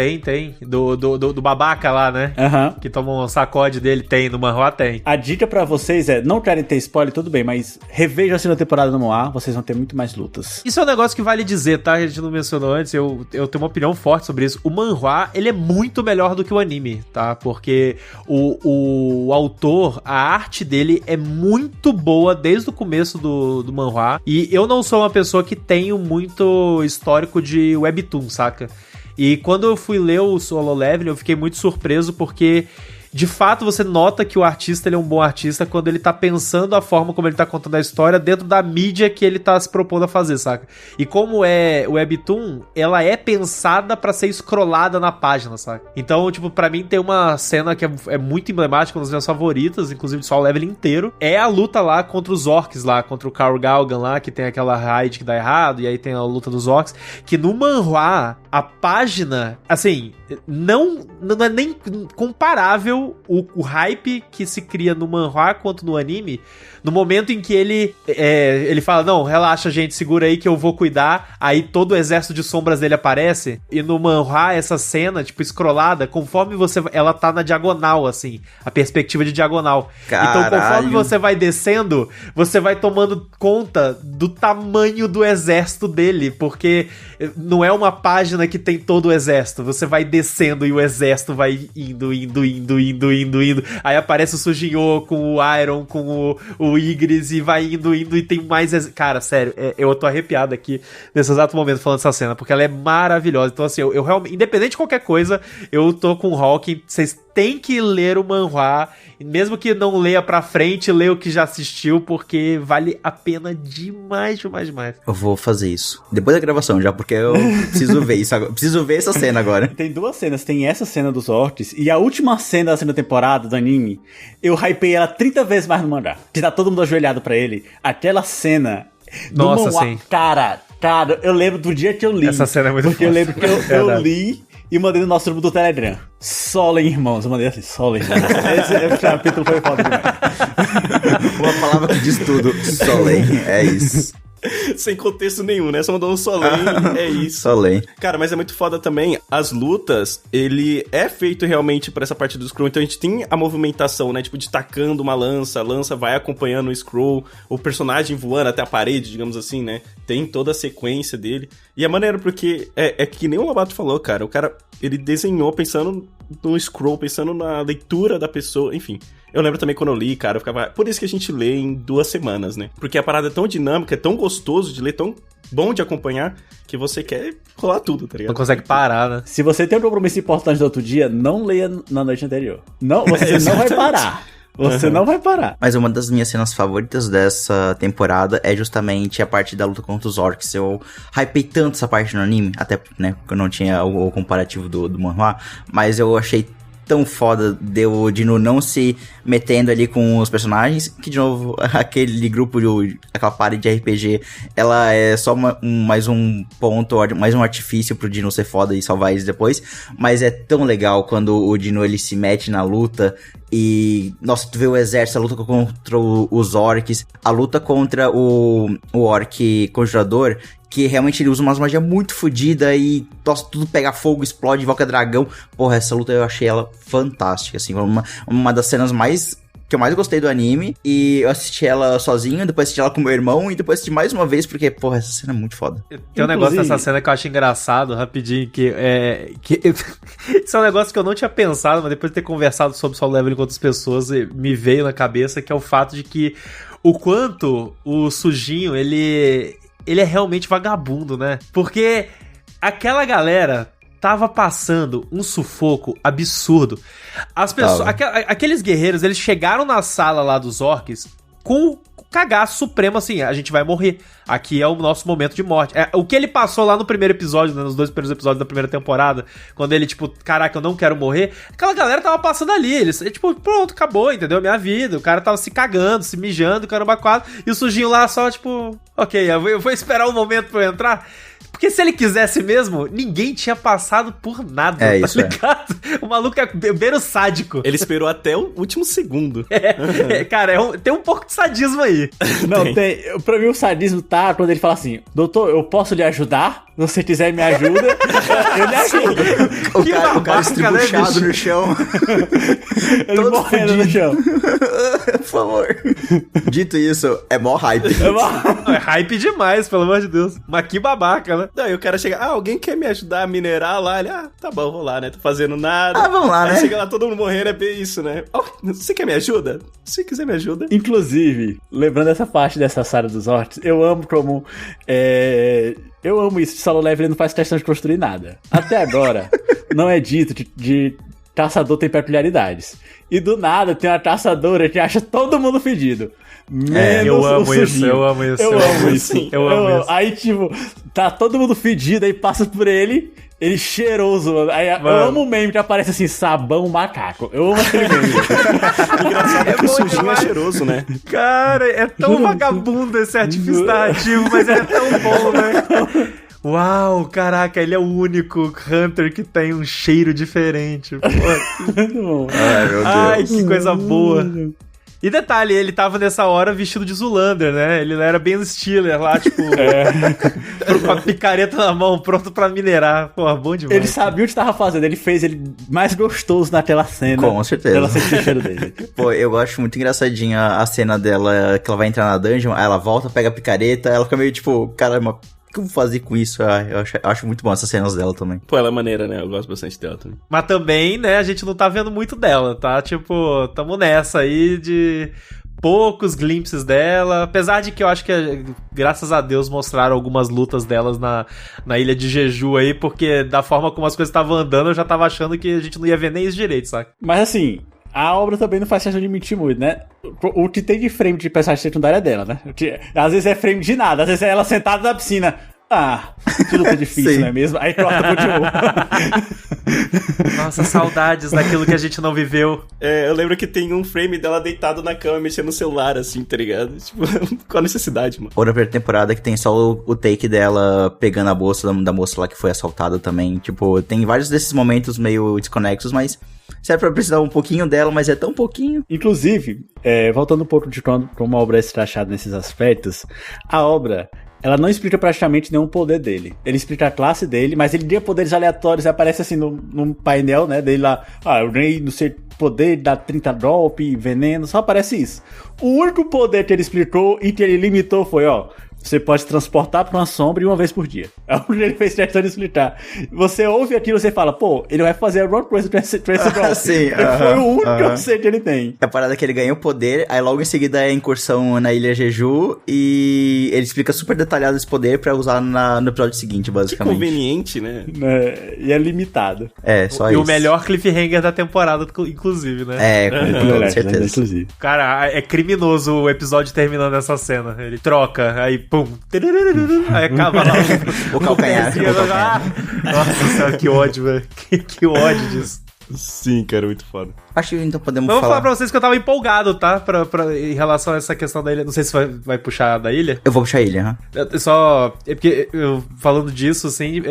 Do babaca lá, né? Que toma um sacode dele, tem. No manhwa tem. A dica pra vocês é, não querem ter spoiler, tudo bem, mas revejam a segunda temporada no manhwa, vocês vão ter muito mais lutas. Isso é um negócio que vale dizer, tá? A gente não mencionou antes, eu tenho uma opinião forte sobre isso. O manhwa, ele é muito melhor do que o anime, tá? Porque o autor, a arte dele é muito boa desde o começo do manhwa. E eu não sou uma pessoa que tenho muito histórico de webtoon, saca? E quando eu fui ler o Solo Leveling, eu fiquei muito surpreso porque... De fato, você nota que o artista ele é um bom artista quando ele tá pensando a forma como ele tá contando a história dentro da mídia que ele tá se propondo a fazer, saca? E como é o Webtoon, ela é pensada pra ser scrollada na página, saca? Então, tipo, pra mim tem uma cena que é muito emblemática, uma das minhas favoritas, inclusive só o level inteiro, é a luta lá contra os orcs lá, contra o Carl Galgan lá, que tem aquela raid que dá errado, e aí tem a luta dos orcs, que no manhwa, a página, assim, não é nem comparável o hype que se cria no manhwa quanto no anime, no momento em que ele fala, não, relaxa gente, segura aí que eu vou cuidar, aí todo o exército de sombras dele aparece, e no manhwa essa cena, tipo, scrollada, conforme ela tá na diagonal, assim, a perspectiva de diagonal. Caralho. Então, conforme você vai descendo, você vai tomando conta do tamanho do exército dele, porque não é uma página que tem todo o exército, você vai descendo e o exército vai indo. Aí aparece o Sujinho com o Iron, com o Igris, e vai indo e tem mais... Cara, sério, eu tô arrepiado aqui nesse exato momento falando dessa cena, porque ela é maravilhosa. Então, assim, eu realmente, independente de qualquer coisa, eu tô com o Hawking. Vocês têm que ler o manhwa, mesmo que não leia pra frente, leia o que já assistiu, porque vale a pena demais. Eu vou fazer isso depois da gravação já, porque eu preciso ver isso agora. Preciso ver essa cena agora. Tem duas cenas, tem essa cena dos orcs e a última cena da segunda temporada do anime, eu hypei ela 30 vezes mais no mangá, que tá todo mundo ajoelhado pra ele. Aquela cena... Nossa, manhwa, sim. Cara, eu lembro do dia que eu li. Essa cena é muito porque foda. Eu lembro que eu li e mandei no nosso grupo do Telegram. Solen, irmãos. Eu mandei assim, Solen, irmãos. Esse capítulo foi foda demais. Uma palavra que diz tudo. Solen, é isso. Sem contexto nenhum, né? Só mandou um Solen, é isso. Solen. Cara, mas é muito foda também. As lutas, ele é feito realmente pra essa parte do scroll. Então a gente tem a movimentação, né? Tipo, de tacando uma lança, a lança vai acompanhando o scroll, o personagem voando até a parede, digamos assim, né? Tem toda a sequência dele. E é maneiro porque é que nem o Lobato falou, cara. O cara, ele desenhou pensando no scroll, pensando na leitura da pessoa, enfim. Eu lembro também quando eu li, cara, eu ficava... Por isso que a gente lê em 2 semanas, né? Porque a parada é tão dinâmica, é tão gostoso de ler, tão bom de acompanhar, que você quer rolar tudo, tá ligado? Não consegue parar, né? Se você tem um compromisso importante do outro dia, não leia na noite anterior. Não, você não vai parar. Você não vai parar. Mas uma das minhas cenas favoritas dessa temporada é justamente a parte da luta contra os orcs. Eu hypei tanto essa parte no anime, até, né, porque eu não tinha o comparativo do manhwa, mas eu achei tão foda de o Dino não se metendo ali com os personagens, que de novo, aquele grupo, aquela party de RPG, ela é só mais um ponto, mais um artifício pro Dino ser foda e salvar eles depois, mas é tão legal quando o Dino ele se mete na luta E, nossa, tu vê o exército, a luta contra os orcs, a luta contra o orc conjurador, que realmente ele usa umas magias muito fodidas e, nossa, tudo pega fogo, explode, invoca dragão. Porra, essa luta eu achei ela fantástica, assim, uma das cenas que eu mais gostei do anime, e eu assisti ela sozinho, depois assisti ela com meu irmão, e depois assisti mais uma vez, porque, porra, essa cena é muito foda. Tem um negócio nessa cena que eu acho engraçado, rapidinho, que isso é um negócio que eu não tinha pensado, mas depois de ter conversado sobre Solo Leveling com outras pessoas, me veio na cabeça, que é o fato de que o quanto o Sujinho, ele é realmente vagabundo, né? Porque aquela galera tava passando um sufoco absurdo. As pessoas, aqueles guerreiros, eles chegaram na sala lá dos orcs com cagaço supremo, assim, a gente vai morrer. Aqui é o nosso momento de morte. O que ele passou lá no primeiro episódio, né, nos 2 primeiros episódios da primeira temporada, quando ele, tipo, caraca, eu não quero morrer, aquela galera tava passando ali, eles, tipo, pronto, acabou, entendeu? Minha vida. O cara tava se cagando, se mijando, caramba, quase, e o Sujinho lá só, tipo, ok, eu vou esperar um momento pra eu entrar. Porque se ele quisesse mesmo, ninguém tinha passado por nada, tá ligado? O maluco é beiro sádico. Ele esperou até o último segundo. Cara, tem um pouco de sadismo aí. Não, pra mim o sadismo tá quando ele fala assim, doutor, eu posso lhe ajudar? Se você quiser me ajuda, eu lhe ajudo. O cara estribuchado no chão. Ele morrendo no chão. Por favor. Dito isso, é mó hype. É hype demais, pelo amor de Deus. Mas que babaca, né? Daí o cara chega, alguém quer me ajudar a minerar lá? Ele, tá bom, vou lá, né? Tô fazendo nada. Vamos lá, aí né? Chega lá, todo mundo morrendo, é bem isso, né? Você quer me ajuda? Se quiser me ajuda. Inclusive, lembrando essa parte dessa sala dos orcs, eu amo como... Eu amo isso, de Solo Leveling não faz questão de construir nada. Até agora, não é dito de caçador tem peculiaridades. E do nada tem uma caçadora que acha todo mundo fedido. Menos eu amo o isso, eu amo isso. Eu amo isso. Eu amo isso. Aí, tipo, tá todo mundo fedido, aí passa por ele cheiroso, mano. Aí eu amo o meme que aparece assim, sabão macaco. Eu amo aquele meme. Engraçado que o Sujinho é cheiroso, né? Cara, é tão vagabundo esse artifício narrativo, mas é tão bom, né? Uau, caraca, ele é o único Hunter que tem um cheiro diferente. Muito bom. Ai, meu Deus. Ai, que coisa boa. E detalhe, ele tava nessa hora vestido de Zoolander, né? Ele era Ben Stiller lá, tipo, com a picareta na mão, pronto pra minerar. Pô, bom demais. Ele sabia o que tava fazendo, ele fez ele mais gostoso naquela cena. Com certeza. Ela sentiu o cheiro dele. Pô, eu acho muito engraçadinha a cena dela, que ela vai entrar na dungeon, aí ela volta, pega a picareta, ela fica meio tipo, caramba, o que eu vou fazer com isso? Eu acho muito bom essas cenas dela também. Pô, ela é maneira, né? Eu gosto bastante dela também. Mas também, né, a gente não tá vendo muito dela, tá? Tipo, tamo nessa aí de poucos glimpses dela. Apesar de que eu acho que, graças a Deus, mostraram algumas lutas delas na Ilha de Jeju aí, porque da forma como as coisas estavam andando, eu já tava achando que a gente não ia ver nem isso direito, saca? Mas assim, a obra também não faz questão de mentir muito, né? O que tem de frame de personagem secundária é dela, né? Às vezes é frame de nada, às vezes é ela sentada na piscina. Que luta difícil, não é mesmo? Aí corta, continua. Nossa, saudades daquilo que a gente não viveu. Eu lembro que tem um frame dela deitado na cama, mexendo no celular, assim, tá ligado? Tipo, qual a necessidade, mano? Outra primeira temporada que tem só o take dela pegando a bolsa da moça lá que foi assaltada também. Tipo, tem vários desses momentos meio desconexos, mas serve pra precisar um pouquinho dela, mas é tão pouquinho. Inclusive, voltando um pouco de como a obra é estrachada nesses aspectos, a obra... ela não explica praticamente nenhum poder dele. Ele explica a classe dele, mas ele ganha poderes aleatórios. Aparece assim num painel, né, dele lá. Eu ganhei, não sei, poder, dá 30 drop, veneno, só aparece isso. O único poder que ele explicou e que ele limitou foi, você pode transportar pra uma sombra uma vez por dia. É o que ele fez questão de explicar. Você ouve aquilo e você fala, ele vai fazer alguma coisa com esse drop. Sim, foi o único conceito que ele tem. É a parada que ele ganha o poder, aí logo em seguida é a incursão na Ilha Jeju, e ele explica super detalhado esse poder pra usar no episódio seguinte, basicamente. Que conveniente, né? E é limitado. Só e isso. o melhor cliffhanger da temporada, inclusive, né? Com certeza. Inclusive. Cara, é criminoso o episódio terminando essa cena. Ele troca, aí pum, aí acaba lá o calcanhar. Nossa senhora, que ódio, velho. Que ódio disso. Sim, cara, muito foda. Acho que então podemos falar. Vou falar pra vocês que eu tava empolgado, tá? Em relação a essa questão da ilha. Não sei se vai puxar da ilha. Eu vou puxar a ilha, É porque, falando disso, assim,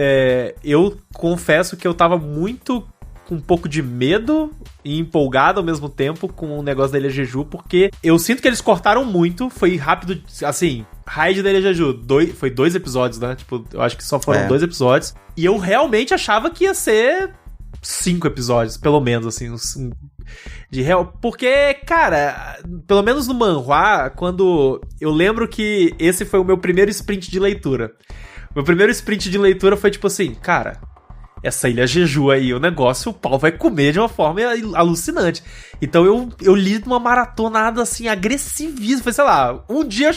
eu confesso que eu tava muito com um pouco de medo e empolgado ao mesmo tempo com o negócio da Ilha Jeju, porque eu sinto que eles cortaram muito, foi rápido, assim, Raid da Ilha Jeju, foi 2 episódios, né? Tipo, eu acho que só foram 2 episódios, e eu realmente achava que ia ser 5 episódios, pelo menos, assim, de real. Porque, cara, pelo menos no manhwa, quando eu lembro que esse foi o meu primeiro sprint de leitura. Meu primeiro sprint de leitura foi tipo assim, cara, essa Ilha Jeju aí, o negócio, o pau vai comer de uma forma alucinante. Então eu li numa maratonada assim, agressivíssima. Foi, sei lá, um dia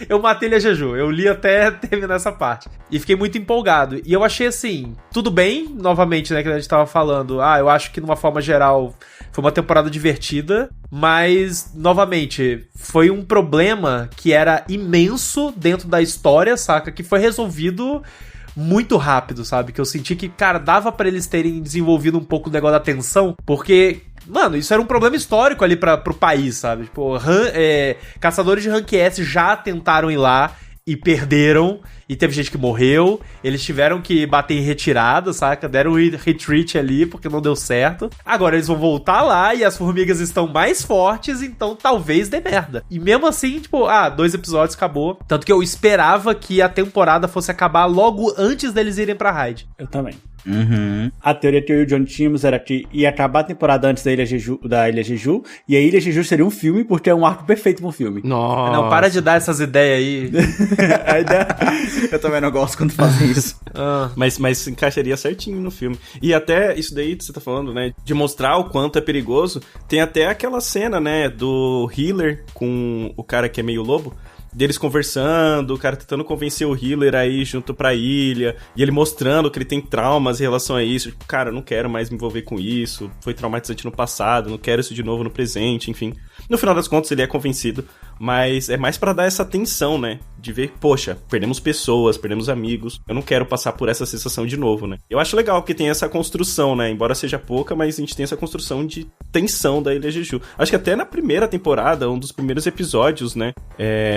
eu matei Ilha Jeju. Eu li até terminar essa parte. E fiquei muito empolgado. E eu achei assim, tudo bem, novamente, né, que a gente tava falando. Eu acho que numa forma geral foi uma temporada divertida, mas, novamente, foi um problema que era imenso dentro da história, saca? Que foi resolvido muito rápido, sabe? Que eu senti que, cara, dava pra eles terem desenvolvido um pouco o negócio da tensão, porque, mano, isso era um problema histórico ali pro país, sabe? Tipo, caçadores de Rank S já tentaram ir lá e perderam, e teve gente que morreu, eles tiveram que bater em retirada, saca? Deram um retreat ali, porque não deu certo. Agora eles vão voltar lá, e as formigas estão mais fortes, então talvez dê merda. E mesmo assim, tipo, 2 episódios, acabou. Tanto que eu esperava que a temporada fosse acabar logo antes deles irem pra raid. Eu também. Uhum. A teoria que eu e o Johnny tínhamos era que ia acabar a temporada antes da Ilha Jeju, e a Ilha Jeju seria um filme, porque é um arco perfeito pra um filme. Nossa. Não, para de dar essas ideias aí. Eu também não gosto quando fazem isso. Mas encaixaria certinho no filme. E até isso daí que você tá falando, né, de mostrar o quanto é perigoso, tem até aquela cena, né, do healer com o cara que é meio lobo, deles conversando, o cara tentando convencer o healer aí junto pra ilha, e ele mostrando que ele tem traumas em relação a isso. Tipo, cara, eu não quero mais me envolver com isso, foi traumatizante no passado, não quero isso de novo no presente, enfim. No final das contas, ele é convencido, mas é mais pra dar essa tensão, né? De ver, poxa, perdemos pessoas, perdemos amigos, eu não quero passar por essa sensação de novo, né? Eu acho legal que tem essa construção, né? Embora seja pouca, mas a gente tem essa construção de tensão da Ilha Jeju. Acho que até na primeira temporada, um dos primeiros episódios, né?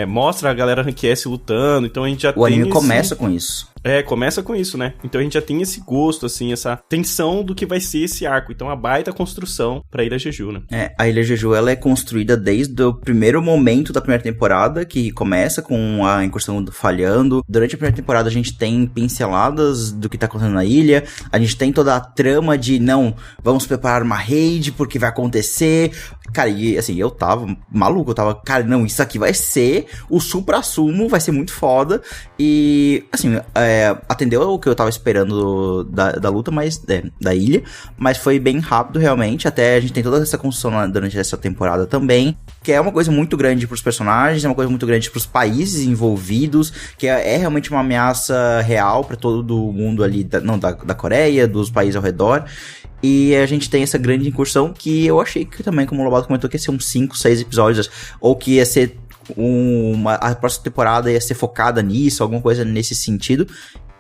Mostra a galera Rank S lutando, então a gente já tem... O anime começa com isso. Começa com isso, né? Então a gente já tem esse gosto, assim, essa tensão do que vai ser esse arco. Então a baita construção pra Ilha Jeju, né? A Ilha Jeju, ela é construída desde o primeiro momento da primeira temporada, que começa com a incursão falhando. Durante a primeira temporada a gente tem pinceladas do que tá acontecendo na ilha, a gente tem toda a trama de, não, vamos preparar uma raid, porque vai acontecer... Cara, e assim, eu tava maluco, eu tava, cara, não, isso aqui vai ser o supra-sumo, vai ser muito foda, e, assim, atendeu o que eu tava esperando da luta, mas, da ilha, mas foi bem rápido, realmente, até a gente tem toda essa construção durante essa temporada também, que é uma coisa muito grande pros personagens, é uma coisa muito grande pros países envolvidos, que é realmente uma ameaça real pra todo mundo ali, da Coreia, dos países ao redor. E a gente tem essa grande incursão que eu achei que também, como o Lobato comentou, que ia ser uns 5, 6 episódios, ou que ia ser a próxima temporada ia ser focada nisso, alguma coisa nesse sentido.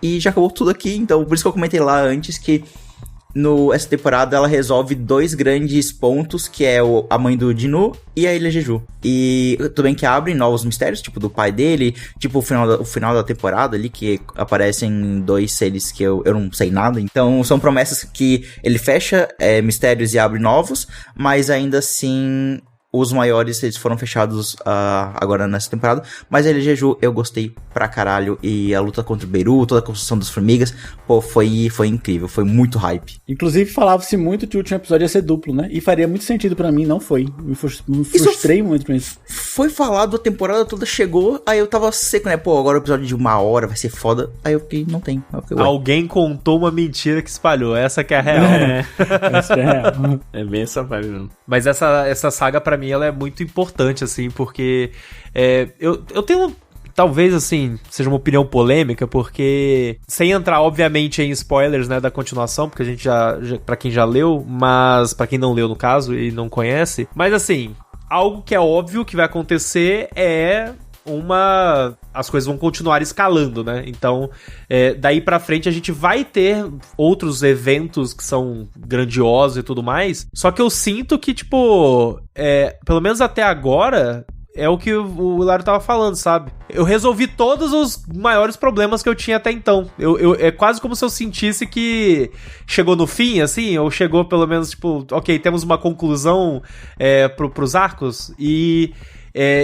E já acabou tudo aqui, então por isso que eu comentei lá antes que essa temporada ela resolve 2 grandes pontos, que é a mãe do Jinu e a Ilha Jeju. E tudo bem que abrem novos mistérios, tipo do pai dele, tipo o final da temporada ali, que aparecem 2 seres que eu não sei nada. Então são promessas que ele fecha mistérios e abre novos, mas ainda assim... Os maiores, eles foram fechados agora nessa temporada. Mas a Ilha Jeju eu gostei pra caralho. E a luta contra o Beru, toda a construção das formigas, pô, foi incrível. Foi muito hype. Inclusive, falava-se muito que o último episódio ia ser duplo, né? E faria muito sentido pra mim, não foi. Me frustrei muito com isso. Foi falado, a temporada toda chegou, aí eu tava seco, né? Pô, agora o episódio de 1 hora vai ser foda. Aí eu fiquei, não tem. Alguém contou uma mentira que espalhou. Essa que é a real. Essa é a real. É bem essa vibe mesmo. Mas essa saga, pra mim, ela é muito importante, assim, porque eu tenho... Talvez, assim, seja uma opinião polêmica, porque... Sem entrar, obviamente, em spoilers, né, da continuação, porque a gente já pra quem já leu, mas... Pra quem não leu, no caso, e não conhece. Mas, assim, algo que é óbvio que vai acontecer as coisas vão continuar escalando, né? Então, daí pra frente a gente vai ter outros eventos que são grandiosos e tudo mais. Só que eu sinto que, tipo, pelo menos até agora, é o que o Hilário tava falando, sabe? Eu resolvi todos os maiores problemas que eu tinha até então. É quase como se eu sentisse que chegou no fim, assim, ou chegou pelo menos, tipo, ok, temos uma conclusão pros arcos, e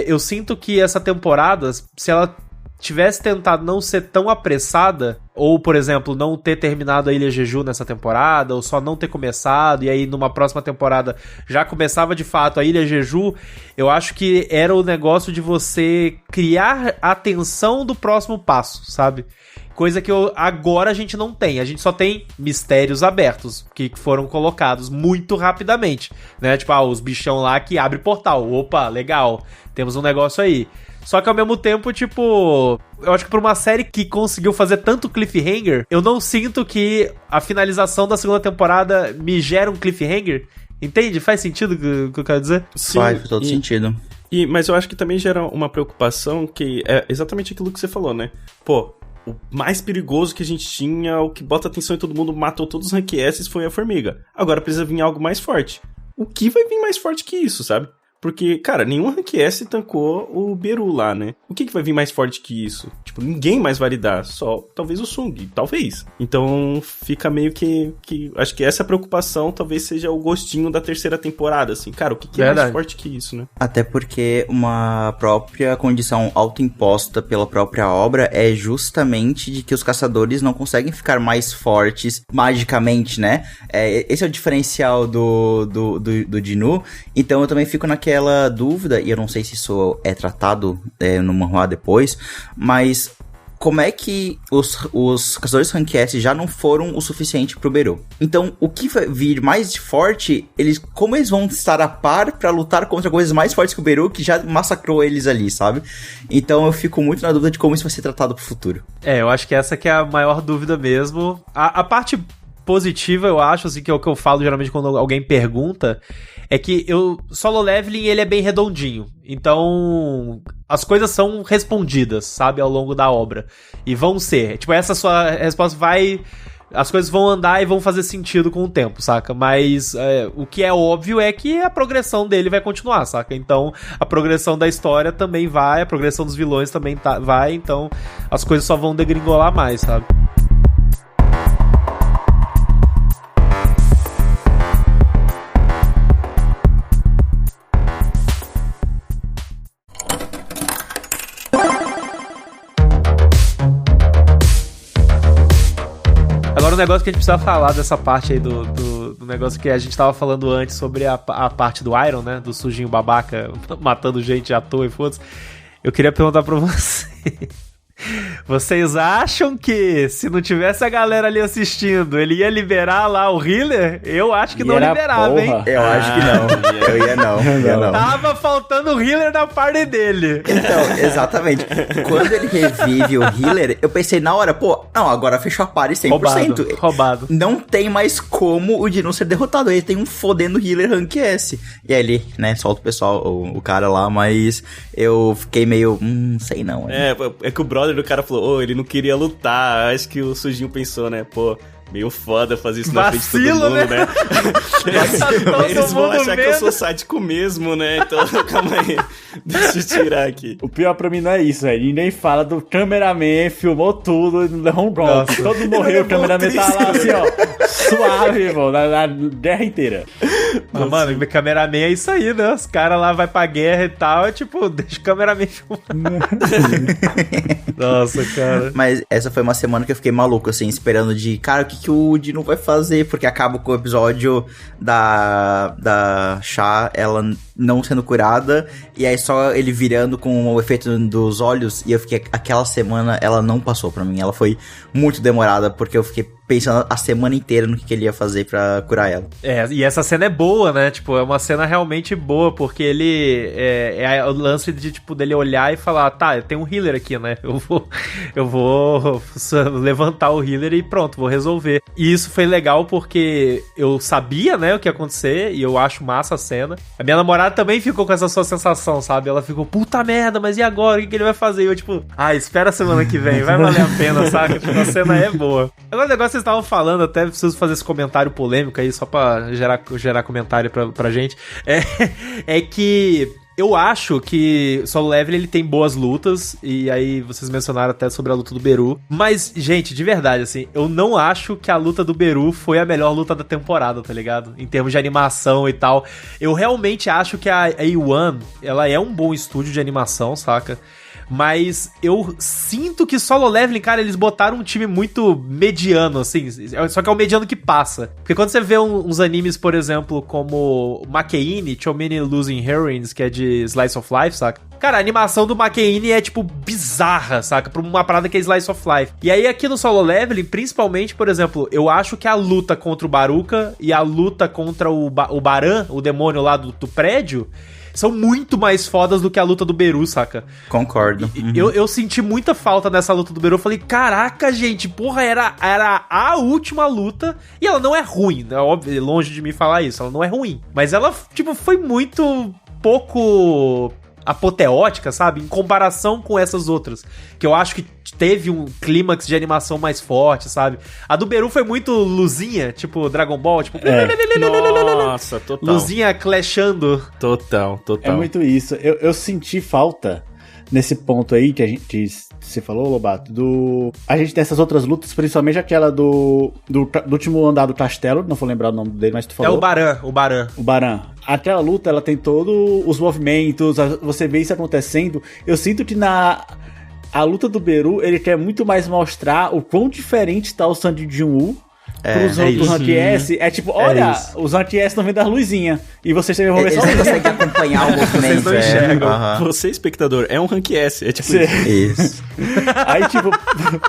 eu sinto que essa temporada, se ela tivesse tentado não ser tão apressada, ou, por exemplo, não ter terminado a Ilha Jeju nessa temporada, ou só não ter começado, e aí numa próxima temporada já começava de fato a Ilha Jeju, eu acho que era o negócio de você criar a tensão do próximo passo, sabe? Coisa que agora a gente não tem. A gente só tem mistérios abertos, que foram colocados muito rapidamente, né? Tipo, os bichão lá que abre portal. Opa, legal. Temos um negócio aí. Só que ao mesmo tempo, tipo, eu acho que por uma série que conseguiu fazer tanto cliffhanger, eu não sinto que a finalização da segunda temporada me gera um cliffhanger. Entende? Faz sentido o que eu quero dizer? Sim, faz todo sentido. Mas eu acho que também gera uma preocupação que é exatamente aquilo que você falou, né? Pô, o mais perigoso que a gente tinha, o que bota atenção em todo mundo, matou todos os rank S foi a formiga. Agora precisa vir algo mais forte. O que vai vir mais forte que isso, sabe? Porque, cara, nenhum rank S tancou o Beru lá, né? O que vai vir mais forte que isso? Tipo, ninguém mais vai lidar, só talvez o Sung, talvez. Então, fica meio que acho que essa preocupação talvez seja o gostinho da terceira temporada, assim. Cara, o que é mais forte que isso, né? Até porque uma própria condição autoimposta pela própria obra é justamente de que os caçadores não conseguem ficar mais fortes magicamente, né? Esse é o diferencial do Ji-Nu. Então, eu também fico naquela dúvida, e eu não sei se isso é tratado no manhwa depois, mas como é que os caçadores Rank S já não foram o suficiente pro Beru? Então, o que vai vir mais forte, como eles vão estar a par pra lutar contra coisas mais fortes que o Beru, que já massacrou eles ali, sabe? Então, eu fico muito na dúvida de como isso vai ser tratado pro futuro. Eu acho que essa que é a maior dúvida mesmo. A parte positiva, eu acho, assim, que é o que eu falo geralmente quando alguém pergunta, é que Solo Leveling, ele é bem redondinho. Então, as coisas são respondidas, sabe, ao longo da obra. E vão ser. Tipo, essa sua resposta as coisas vão andar e vão fazer sentido com o tempo, saca? Mas o que é óbvio é que a progressão dele vai continuar, saca? Então, a progressão da história também vai, a progressão dos vilões também vai, então as coisas só vão degringolar mais, sabe? Agora, um negócio que a gente precisa falar dessa parte aí do negócio que a gente tava falando antes sobre a parte do Iron, né? Do sujinho babaca matando gente à toa e foda-se. Eu queria perguntar pra você. Vocês acham que se não tivesse a galera ali assistindo, ele ia liberar lá o healer? Eu acho que não liberava, porra. Hein? Eu acho que não. Eu ia não. Tava faltando o healer na party dele. Então, exatamente. Quando ele revive o healer, eu pensei na hora, agora fechou a party 100%. Roubado. Não tem mais como o Ji-Nu ser derrotado. Ele tem um fodendo healer rank S. E aí ele, né, solta o pessoal, o cara lá, mas eu fiquei meio, sei não. É que o brother do cara falou, ele não queria lutar. Acho que o Sujinho pensou, né, meio foda fazer isso na frente de todo mundo, né? Eles vão achar que eu sou sádico mesmo, né? Então, calma aí. Deixa eu tirar aqui. O pior pra mim não é isso, velho. Ninguém fala do cameraman, filmou tudo e não levou um golpe. Todo mundo morreu, o cameraman tá lá assim, ó, suave, irmão, na guerra inteira. Mas, mano, o cameraman é isso aí, né? Os caras lá vai pra guerra e tal, tipo, deixa o cameraman filmar. Nossa, cara. Mas essa foi uma semana que eu fiquei maluco, assim, esperando cara, o que o Ji-Nu vai fazer? Porque acaba com o episódio da Chá, ela não sendo curada, e aí só ele virando com o efeito dos olhos, e eu fiquei, aquela semana, ela não passou pra mim, ela foi muito demorada, porque eu fiquei pensando a semana inteira no que ele ia fazer pra curar ela. E essa cena é boa, né? Tipo, é uma cena realmente boa, porque ele é o lance de, tipo, dele olhar e falar, tá, tem um healer aqui, né? Eu vou levantar o healer e pronto, vou resolver. E isso foi legal porque eu sabia, né, o que ia acontecer, e eu acho massa a cena. A minha namorada também ficou com essa sua sensação, sabe? Ela ficou, puta merda, mas e agora? O que ele vai fazer? E eu, tipo, espera a semana que vem, vai valer a pena, saca? Tipo, a cena é boa. Agora o negócio que vocês estavam falando, até preciso fazer esse comentário polêmico aí, só pra gerar comentário pra gente, é que Eu acho que Solo Leveling ele tem boas lutas, e aí vocês mencionaram até sobre a luta do Beru. Mas, gente, de verdade, assim, eu não acho que a luta do Beru foi a melhor luta da temporada, tá ligado? Em termos de animação e tal. Eu realmente acho que a A1, ela é um bom estúdio de animação, saca? Mas eu sinto que Solo Leveling, cara, eles botaram um time muito mediano, assim. Só que é o mediano que passa. Porque quando você vê uns animes, por exemplo, como Makeine, Chomini Losing Heroines, que é de Slice of Life, saca? Cara, a animação do Makeine é, tipo, bizarra, saca? Pra uma parada que é Slice of Life. E aí, aqui no Solo Leveling, principalmente, por exemplo, eu acho que a luta contra o Baruka e a luta contra o Baran, o demônio lá do prédio, são muito mais fodas do que a luta do Beru, saca? Concordo. Eu senti muita falta nessa luta do Beru. Eu falei, caraca, gente, porra, era a última luta. E ela não é ruim, né? Óbvio, longe de mim falar isso, ela não é ruim. Mas ela, tipo, foi muito pouco apoteótica, sabe? Em comparação com essas outras. Que eu acho que teve um clímax de animação mais forte, sabe? A do Beru foi muito luzinha, tipo Dragon Ball, tipo... Nossa, total. Luzinha clashando. Total. É muito isso. Eu senti falta nesse ponto aí que a gente... Você falou, Lobato, a gente tem essas outras lutas, principalmente aquela do último andar do castelo, não vou lembrar o nome dele, mas tu falou. É o Baran. Aquela luta, ela tem todos os movimentos, você vê isso acontecendo. Eu sinto que a luta do Beru, ele quer muito mais mostrar o quão diferente tá o Sandy Jin-woo pros Rank S. É tipo, olha, os Rank S não vem das luzinhas. E vocês têm que Eles não conseguem acompanhar o movimento. Vocês não enxergam. Você, espectador, é um Rank S. É tipo isso. Aí, tipo,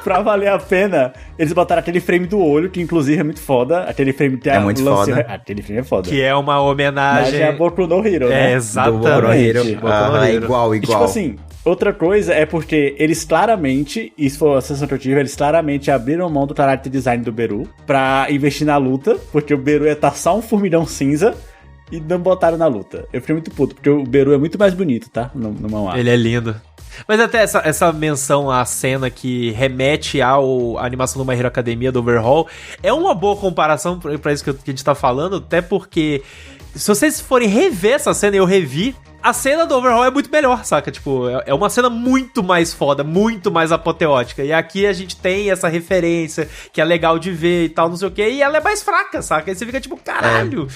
pra valer a pena, eles botaram aquele frame do olho, que inclusive é muito foda. Aquele frame que é muito foda. Aquele frame é foda. Que é uma homenagem... Mas é a Boku no Hero, né? É, exatamente. É igual. E, tipo assim, outra coisa é porque eles claramente, isso foi a sensação que eu tive, eles claramente abriram mão do character design do Beru pra investir na luta, porque o Beru ia estar só um formigão cinza e não botaram na luta. Eu fiquei muito puto, porque o Beru é muito mais bonito, tá? No mangá. Ele é lindo. Mas até essa menção à cena que remete à animação do My Hero Academia, do Overhaul, é uma boa comparação pra isso que a gente tá falando, até porque se vocês forem rever essa cena, eu revi, a cena do Overhaul é muito melhor, saca? Tipo, é uma cena muito mais foda, muito mais apoteótica. E aqui a gente tem essa referência que é legal de ver e tal, não sei o quê. E ela é mais fraca, saca? Aí você fica tipo, caralho.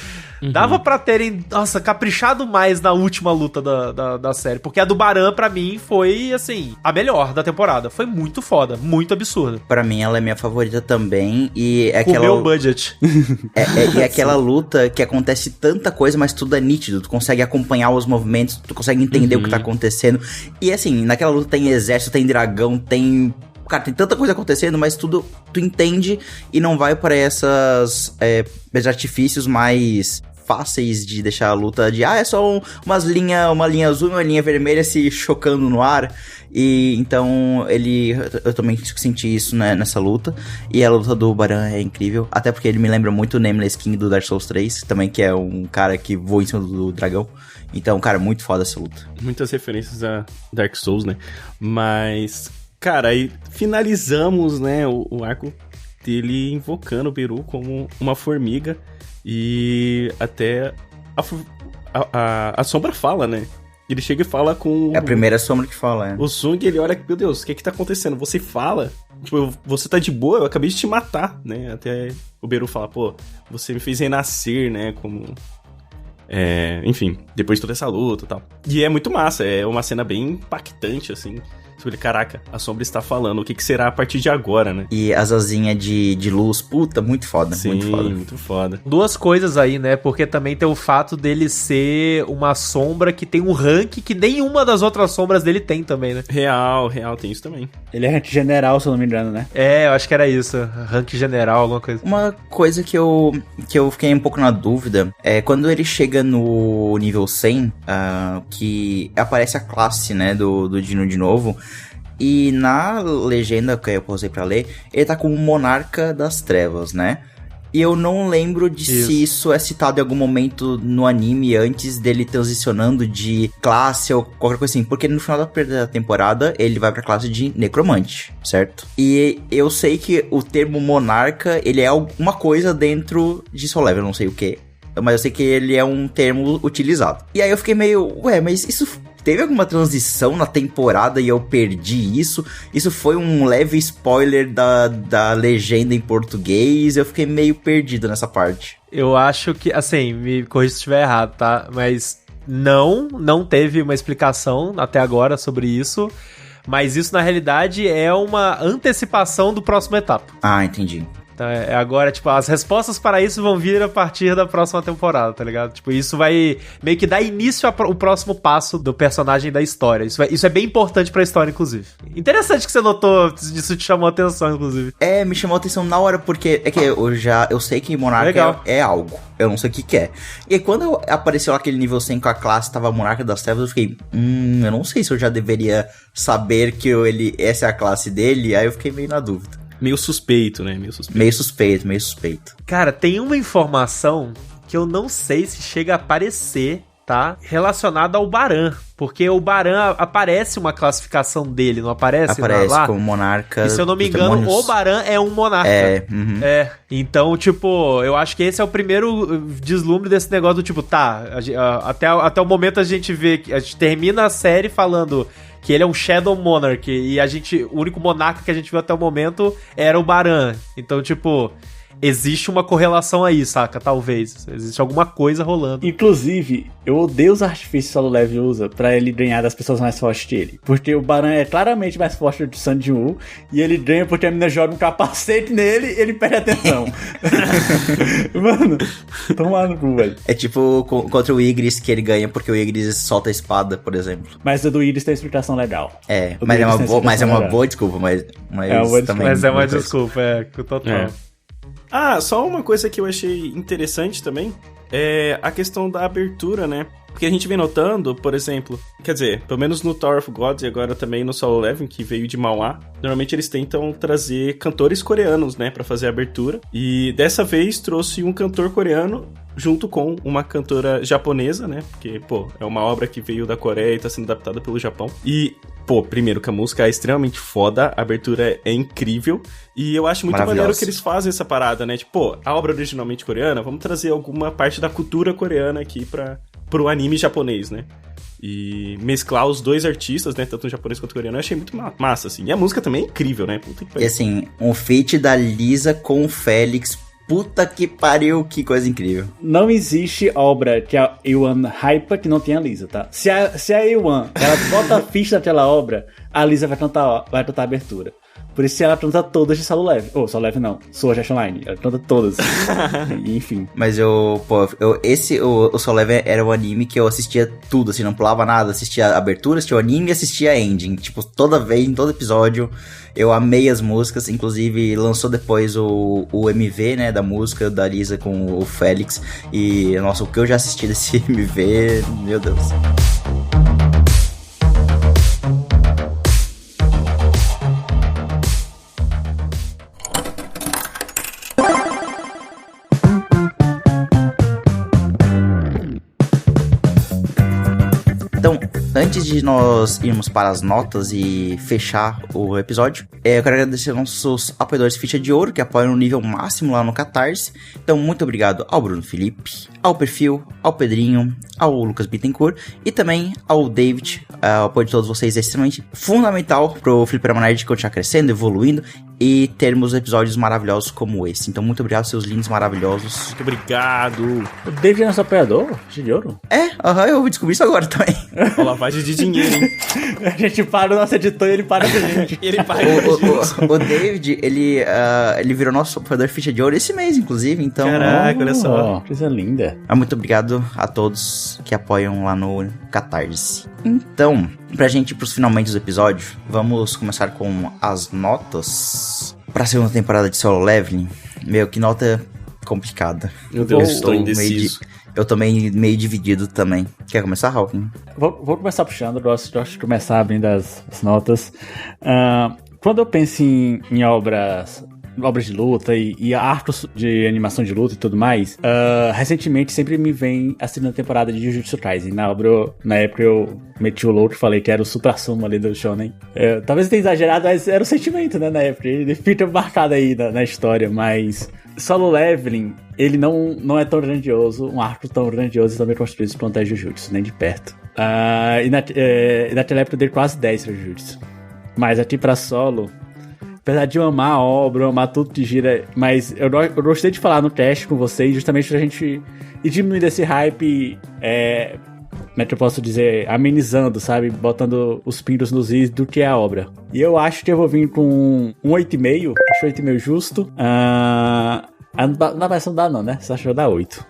Dava pra terem, nossa, caprichado mais na última luta da série. Porque a do Baran, pra mim, foi, assim, a melhor da temporada. Foi muito foda, muito absurda. Pra mim, ela é minha favorita também. E é aquela... Comeu o budget. É aquela luta que acontece tanta coisa, mas tudo é nítido. Tu consegue acompanhar os movimentos, tu consegue entender o que tá acontecendo. E assim, naquela luta tem exército, tem dragão, tem... Cara, tem tanta coisa acontecendo, mas tudo tu entende e não vai para esses artifícios mais fáceis de deixar a luta de... é só uma linha azul e uma linha vermelha se chocando no ar. E então eu também senti isso, né, nessa luta. E a luta do Baran é incrível, até porque ele me lembra muito o Nameless King do Dark Souls 3, também, que é um cara que voa em cima do dragão. Então, cara, muito foda essa luta. Muitas referências a Dark Souls, né? Mas, cara, aí finalizamos, né, o arco dele invocando o Beru como uma formiga. E até a sombra fala, né? Ele chega e fala com... É a primeira sombra que fala, é. O Zung, ele olha, meu Deus, o que tá acontecendo? Você fala, tipo, você tá de boa, eu acabei de te matar, né? Até o Beru fala, pô, você me fez renascer, né? Como... enfim, depois de toda essa luta e tal. E é muito massa, é uma cena bem impactante, assim. Caraca, a sombra está falando, o que será a partir de agora, né? E as asinhas de luz, puta, muito foda. Sim, muito foda. Muito foda. Duas coisas aí, né? Porque também tem o fato dele ser uma sombra que tem um rank que nenhuma das outras sombras dele tem também, né? Real, tem isso também. Ele é rank general, se eu não me engano, né? Eu acho que era isso, rank general, alguma coisa. Uma coisa que eu fiquei um pouco na dúvida é quando ele chega no nível 100, que aparece a classe, né, do Dino de novo. E na legenda que eu pausei pra ler, ele tá como Monarca das Trevas, né? E eu não lembro de se isso é citado em algum momento no anime antes dele transicionando de classe ou qualquer coisa assim. Porque no final da temporada ele vai pra classe de Necromante, certo? E eu sei que o termo Monarca, ele é uma coisa dentro de Solo Leveling, eu não sei o que. mas eu sei que ele é um termo utilizado. E aí eu fiquei meio, ué, mas isso teve alguma transição na temporada e eu perdi isso? Isso foi um leve spoiler da legenda em português? Eu fiquei meio perdido nessa parte. Eu acho que, assim, me corrija se estiver errado, tá? Mas não teve uma explicação até agora sobre isso. Mas isso, na realidade, é uma antecipação do próximo etapa. Ah, entendi. Então, agora, tipo, as respostas para isso vão vir a partir da próxima temporada, tá ligado? Tipo, isso vai meio que dar início ao próximo passo do personagem da história. Isso é bem importante pra história, inclusive. Interessante que você notou, isso te chamou a atenção, inclusive. Me chamou a atenção na hora, porque é que eu sei que Monarca é algo. Eu não sei o que é. E aí, quando apareceu aquele nível 100 com a classe, tava Monarca das Trevas, eu fiquei, eu não sei se eu já deveria saber que essa é a classe dele, aí eu fiquei meio na dúvida. Meio suspeito, né? Meio suspeito. Cara, tem uma informação que eu não sei se chega a aparecer, tá? Relacionada ao Baran. Porque o Baran aparece uma classificação dele, não aparece? Aparece como monarca. E se eu não me engano, demônios. O Baran é um monarca. Então, tipo, eu acho que esse é o primeiro deslumbre desse negócio do tipo, tá, até o momento a gente vê, a gente termina a série falando que ele é um Shadow Monarch, e o único monarca que a gente viu até o momento era o Baran. Então, tipo, existe uma correlação aí, saca? Talvez. Existe alguma coisa rolando. Inclusive, eu odeio os artifícios que o Solo Leveling usa pra ele ganhar das pessoas mais fortes dele. Porque o Baran é claramente mais forte do que o Sun Jin-woo, e ele ganha porque a menina joga um capacete nele e ele perde a atenção. Mano, toma no cu, velho. É tipo contra o Ygritte, que ele ganha porque o Ygritte solta a espada, por exemplo. Mas o do Ygritte tem explicação legal. Mas é uma boa desculpa, mas é uma desculpa, total. Só uma coisa que eu achei interessante também é a questão da abertura, né? Porque a gente vem notando, por exemplo, quer dizer, pelo menos no Tower of Gods e agora também no Solo Leveling, que veio de Mauá, normalmente eles tentam trazer cantores coreanos, né, pra fazer a abertura. E dessa vez trouxe um cantor coreano junto com uma cantora japonesa, né? Porque, é uma obra que veio da Coreia e tá sendo adaptada pelo Japão. E, primeiro que a música é extremamente foda, a abertura é incrível. E eu acho muito maneiro que eles fazem essa parada, né? Tipo, a obra originalmente coreana, vamos trazer alguma parte da cultura coreana aqui pro anime japonês, né? E mesclar os dois artistas, né? Tanto o japonês quanto o coreano, eu achei muito massa, assim. E a música também é incrível, né? Puta que pariu. E assim, um feat da Lisa com o Félix. Puta que pariu, que coisa incrível. Não existe obra que a A1 hypa que não tenha a Lisa, tá? Se a A1, ela bota a ficha daquela obra, a Lisa vai cantar a abertura. Por isso ela canta todas de Solo Leveling. Solo Leveling não, Sword Art Online. Ela canta todas. Enfim. Mas o Solo Leveling era um anime que eu assistia tudo, assim, não pulava nada. Assistia a abertura, assistia o anime e assistia a ending. Tipo, toda vez, em todo episódio, eu amei as músicas. Inclusive, lançou depois o MV, né, da música da Lisa com o Félix. E, nossa, o que eu já assisti desse MV, meu Deus. Então, antes de nós irmos para as notas e fechar o episódio, eu quero agradecer aos nossos apoiadores Ficha de Ouro, que apoiam no nível máximo lá no Catarse. Então, muito obrigado ao Bruno Felipe, ao Perfil, ao Pedrinho, ao Lucas Bittencourt e também ao David. O apoio de todos vocês é extremamente fundamental pro Fliperama Nerd continuar crescendo, evoluindo e termos episódios maravilhosos como esse. Então, muito obrigado, seus lindos maravilhosos. Muito obrigado. O David é nosso apoiador? Ficha de Ouro? Eu descobri isso agora também. Uma lavagem de dinheiro, hein? A gente para o nosso editor e ele para pra gente. O David, ele virou nosso apoiador Ficha de Ouro esse mês, inclusive. Então, caraca, olha só. Coisa linda. Muito obrigado a todos que apoiam lá no Catarse. Então, pra gente ir pros finalmente do episódio, vamos começar com as notas pra segunda temporada de Solo Leveling. Meu, que nota complicada. Meu Deus, estou indeciso. Eu tô meio dividido também. Quer começar, Hawking? Vou começar puxando, gosto de começar abrindo as notas. Quando eu penso em obras obras de luta e arcos de animação de luta e tudo mais, recentemente sempre me vem a segunda temporada de Jujutsu Kaisen. Na época eu meti o louco e falei que era o supra-sumo ali do shonen. Talvez eu tenha exagerado, mas era o sentimento, né, na época. Ele fica marcado aí na história, mas Solo Leveling, ele não é tão grandioso, um arco tão grandioso e também construído quanto é Jujutsu, nem de perto. E naquela época eu dei quase 10 pra Jujutsu. Mas aqui pra Solo, apesar de eu amar a obra, eu amar tudo que gira, mas eu gostei de falar no cast com vocês justamente pra gente ir diminuindo esse hype, como é que eu posso dizer, amenizando, sabe? Botando os pingos nos is do que é a obra. E eu acho que eu vou vir com um 8,5, acho 8,5 justo. Na versão dá não, né? Você achou dar 8.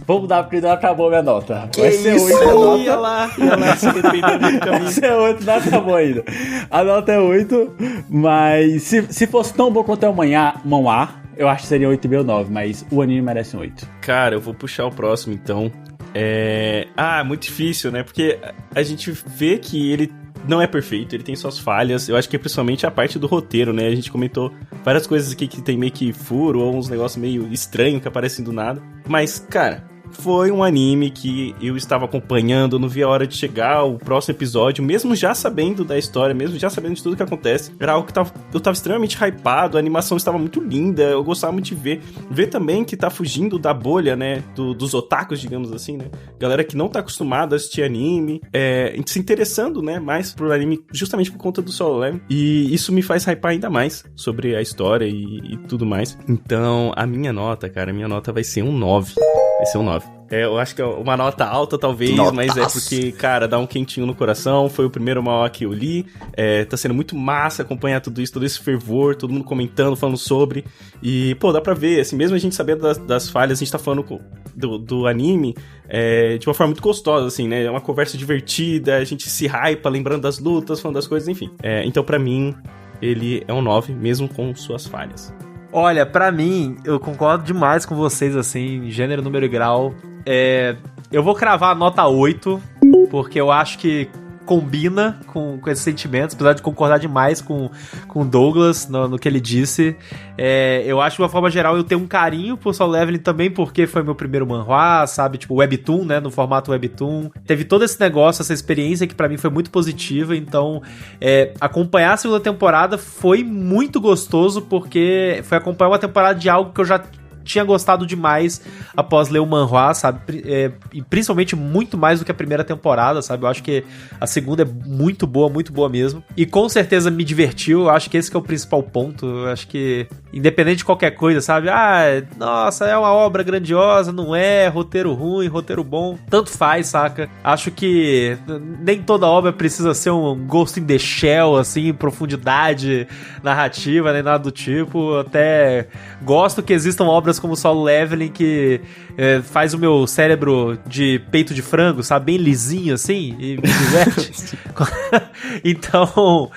Vamos dar porque não acabou minha nota. Que vai ser isso? 8 a nota. Ia lá, se dependendo do caminho. Vai ser 8, não acabou ainda. A nota é 8, mas se fosse tão bom quanto é o Manhwa, eu acho que seria 8,5 ou 9, mas o anime merece um 8. Cara, eu vou puxar o próximo então. Muito difícil, né? Porque a gente vê que ele não é perfeito, ele tem suas falhas. Eu acho que é principalmente a parte do roteiro, né? A gente comentou várias coisas aqui que tem meio que furo ou uns negócios meio estranhos que aparecem do nada. Mas, cara, foi um anime que eu estava acompanhando, eu não via a hora de chegar o próximo episódio, mesmo já sabendo da história, mesmo já sabendo de tudo que acontece. Era algo que eu tava extremamente hypado, a animação estava muito linda, eu gostava muito de ver. Ver também que tá fugindo da bolha, né, dos otakus, digamos assim, né? Galera que não tá acostumada a assistir anime, se interessando, né, mais pro anime justamente por conta do Solo Leveling. E isso me faz hypar ainda mais sobre a história e tudo mais. Então, a minha nota vai ser um 9. Vai ser um 9. Eu acho que é uma nota alta, talvez, Notaço. mas é porque, cara, dá um quentinho no coração. Foi o primeiro manhwa que eu li. Tá sendo muito massa acompanhar tudo isso, todo esse fervor, todo mundo comentando, falando sobre. E, pô, dá pra ver, assim, mesmo a gente sabendo das falhas, a gente tá falando do anime de uma forma muito gostosa, assim, né? É uma conversa divertida, a gente se hypa, lembrando das lutas, falando das coisas, enfim. Então, pra mim, ele é um 9, mesmo com suas falhas. Olha, pra mim, eu concordo demais com vocês, assim, gênero, número e grau. Eu vou cravar a nota 8, porque eu acho que combina com esses sentimentos, apesar de concordar demais com o Douglas no que ele disse. Eu acho, de uma forma geral, eu tenho um carinho por Solo Leveling também, porque foi meu primeiro manhwa, sabe? Tipo, Webtoon, né? No formato Webtoon. Teve todo esse negócio, essa experiência que pra mim foi muito positiva, então acompanhar a segunda temporada foi muito gostoso, porque foi acompanhar uma temporada de algo que eu já tinha gostado demais após ler o manhwa, sabe? E principalmente muito mais do que a primeira temporada, sabe? Eu acho que a segunda é muito boa mesmo. E com certeza me divertiu, eu acho que esse que é o principal ponto. Eu acho que, independente de qualquer coisa, sabe? Nossa, é uma obra grandiosa, não é? Roteiro ruim, roteiro bom, tanto faz, saca? Acho que nem toda obra precisa ser um Ghost in the Shell, assim, profundidade narrativa, nem nada do tipo. Até gosto que existam obras como Solo Leveling que faz o meu cérebro de peito de frango, sabe? Bem lisinho assim, e me diverte. Então,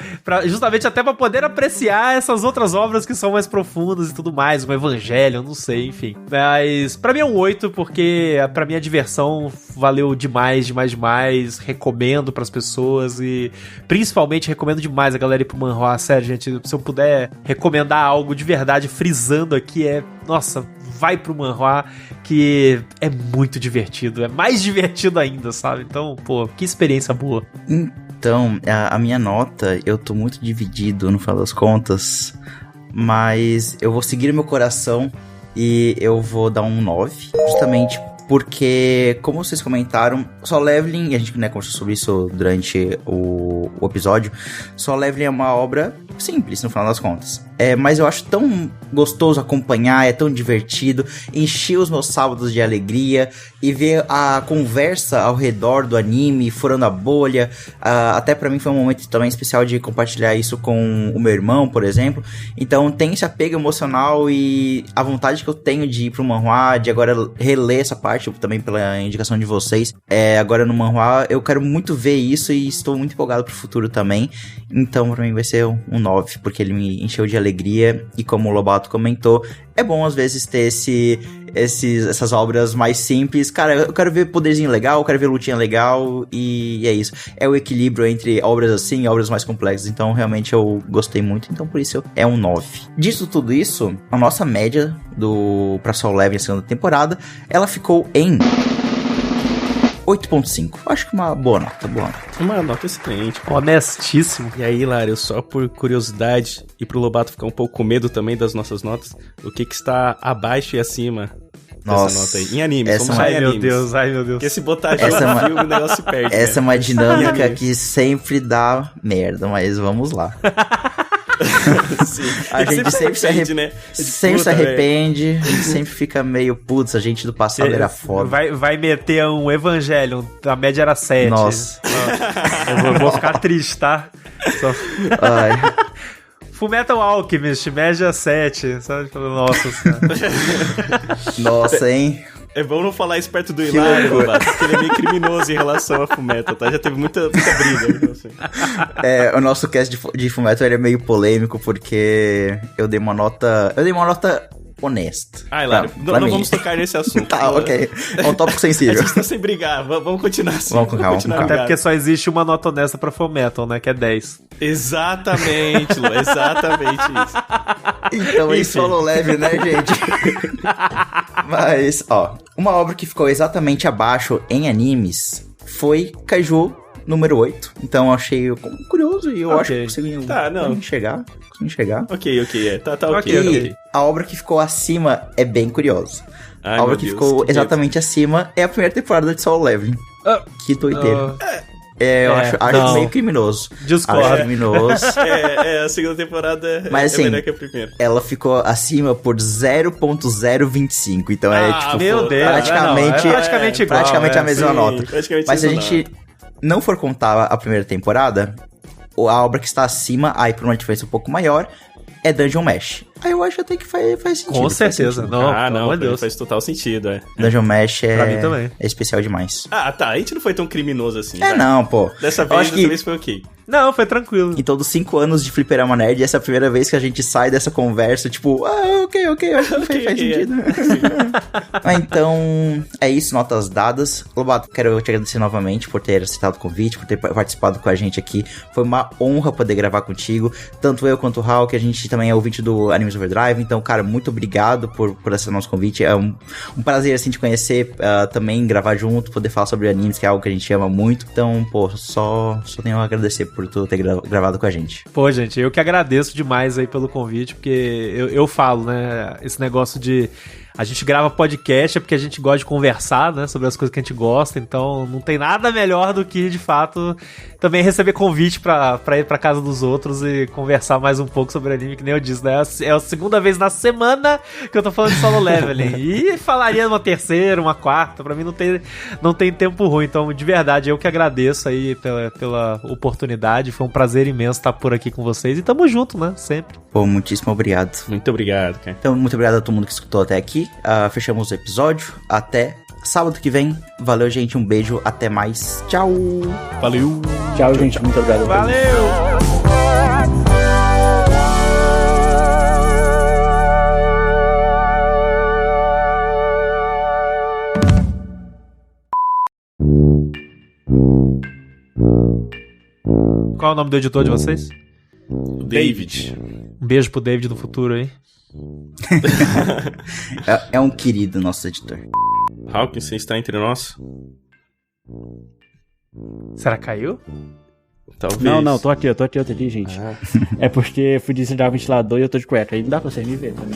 justamente até pra poder apreciar essas outras obras que são mais profundas e tudo mais, um Evangelho, não sei, enfim. Mas pra mim é um 8, porque pra mim a diversão valeu demais. Recomendo pras pessoas e principalmente recomendo demais a galera ir pro manhwa. Sério, gente, se eu puder recomendar algo de verdade, frisando aqui, nossa, vai pro manhwa, que é muito divertido, é mais divertido ainda, sabe? Então, pô, que experiência boa. Então, a minha nota, eu tô muito dividido no final das contas, mas eu vou seguir meu coração e eu vou dar um 9, justamente porque, como vocês comentaram, Solo Leveling, e a gente conversou sobre isso durante o episódio, Solo Leveling é uma obra simples, no final das contas. Mas eu acho tão gostoso acompanhar, é tão divertido, encher os meus sábados de alegria e ver a conversa ao redor do anime, furando a bolha. Até pra mim foi um momento também especial de compartilhar isso com o meu irmão, por exemplo. Então tem esse apego emocional e a vontade que eu tenho de ir pro manhwa, de agora reler essa parte, também pela indicação de vocês. Agora no manhwa eu quero muito ver isso e estou muito empolgado pro futuro também. Então pra mim vai ser um 9, porque ele me encheu de alegria, e como o Lobato comentou, é bom às vezes ter essas obras mais simples. Cara, eu quero ver poderzinho legal, eu quero ver lutinha legal, e é isso. É o equilíbrio entre obras assim e obras mais complexas, então realmente eu gostei muito, então por isso é um 9. Disso tudo isso, a nossa média pra Solo Leveling na segunda temporada, ela ficou em 8.5. Acho que uma boa nota. Uma nota excelente. Honestíssimo. E aí, Lário, só por curiosidade, e pro Lobato ficar um pouco com medo também das nossas notas, o que está abaixo e acima dessa nota aí? Em animes, vamos lá em animes. Ai, meu Deus. Porque se botar jogo no filme, o negócio se perde. Essa é uma dinâmica que sempre dá merda, mas vamos lá. Sim. A gente sempre se arrepende, né? Sempre se arrepende, a gente sempre fica meio, putz, a gente do passado era foda. Vai meter um Evangelion, a média era 7. Nossa. Eu vou ficar triste, tá? Ai. Fullmetal Alchemist, média 7. Sabe? Nossa senhora. Nossa, hein? É bom não falar isso perto do Hilário, porque ele é meio criminoso em relação a Fullmetal, tá? Já teve muita briga. Então, assim. O nosso cast de Fullmetal ele é meio polêmico, porque eu dei uma nota honesta. Hilário, não vamos tocar nesse assunto. Tá, ok. É um tópico sensível. A gente tá sem brigar, vamos continuar assim. Vamos com calma. Até porque só existe uma nota honesta pra Fullmetal, né? Que é 10. Exatamente, Lu, exatamente isso. Então é Solo Leveling, né, gente? Mas, uma obra que ficou exatamente abaixo em animes foi Kaiju número 8. Então eu achei curioso e eu acho que consegui enxergar. Ok, tá ok. E a obra que ficou acima é bem curiosa. A obra que ficou exatamente acima é a primeira temporada de Solo Leveling. Que doideira. Eu acho meio criminoso. Discordo. Acho criminoso. A segunda temporada mas, assim, melhor que a primeira. Ela ficou acima por 0.025. Então tipo, meu Deus, praticamente igual. Praticamente a mesma nota. Mas se a gente não for contar a primeira temporada, a obra que está acima, aí por uma diferença um pouco maior, é Dungeon Mesh. Aí eu acho até que faz sentido. Com certeza. Não, Deus. Faz total sentido, Dungeon Mesh pra mim também. É especial demais. Tá. A gente não foi tão criminoso assim. Não, pô. Dessa vez foi ok. Não, foi tranquilo. Em todos os 5 anos de Fliperama Nerd, essa é a primeira vez que a gente sai dessa conversa, tipo, ok, acho que faz sentido. Então, é isso, notas dadas. Lobato, quero te agradecer novamente por ter aceitado o convite, por ter participado com a gente aqui. Foi uma honra poder gravar contigo. Tanto eu quanto o Raul, que a gente também é ouvinte do Animes Overdrive. Então, cara, muito obrigado por aceitar nosso convite. É um prazer, assim, te conhecer, também gravar junto, poder falar sobre animes, que é algo que a gente ama muito. Então, pô, só tenho a agradecer por tu ter gravado com a gente. Pô, gente, eu que agradeço demais aí pelo convite, porque eu falo, né, esse negócio de a gente grava podcast é porque a gente gosta de conversar, né, sobre as coisas que a gente gosta, então não tem nada melhor do que, de fato, também receber convite pra ir pra casa dos outros e conversar mais um pouco sobre anime, que nem eu disse, né, é a segunda vez na semana que eu tô falando de Solo Leveling, e falaria uma terceira, uma quarta, pra mim não tem tempo ruim, então, de verdade, eu que agradeço aí pela oportunidade, foi um prazer imenso estar por aqui com vocês, e tamo junto, né, sempre. Pô, muitíssimo obrigado. Muito obrigado, cara. Então, muito obrigado a todo mundo que escutou até aqui. Fechamos o episódio. Até sábado que vem. Valeu, gente. Um beijo. Até mais. Tchau. Valeu. Tchau, gente. Muito obrigado. Valeu. Qual é o nome do editor de vocês? David. Um beijo pro David do futuro aí. É um querido nosso editor. Hawkins, você está entre nós? Será que caiu? Talvez. Não, tô aqui, gente. É porque fui desligar o ventilador e eu tô de cueca. Aí não dá pra vocês me verem também.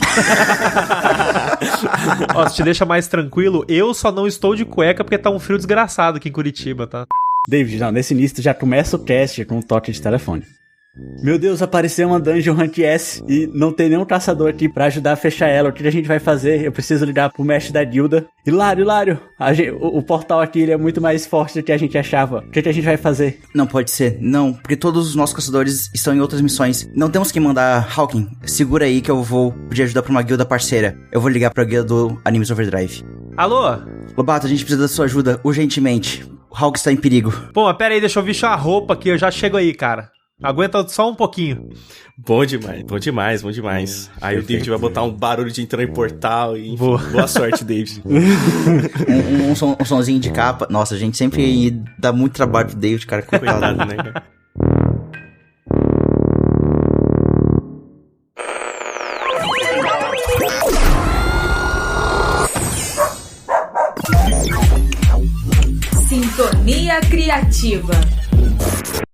Ó, se te deixa mais tranquilo, eu só não estou de cueca porque tá um frio desgraçado aqui em Curitiba, tá? David, nesse início tu já começa o cast com um toque de telefone. Meu Deus, apareceu uma Dungeon Hunt S e não tem nenhum caçador aqui pra ajudar a fechar ela. O que a gente vai fazer? Eu preciso ligar pro mestre da guilda. Hilário, o portal aqui ele é muito mais forte do que a gente achava. O que a gente vai fazer? Não pode ser, não, porque todos os nossos caçadores estão em outras missões. Não temos que mandar Hawking. Segura aí que eu vou pedir ajuda pra uma guilda parceira. Eu vou ligar pra guilda do Animes Overdrive. Alô? Lobato, a gente precisa da sua ajuda urgentemente. O Hawking está em perigo. Pô, mas pera aí, deixa eu vestir a roupa aqui, eu já chego aí, cara. Aguenta só um pouquinho. Bom demais, bom demais, bom demais. Aí o David vai botar um barulho de entrar em portal e enfim, boa sorte, David. um sonzinho de capa. Nossa, a gente sempre dá muito trabalho pro David, cara. Coitado, né, cara? Sintonia Criativa.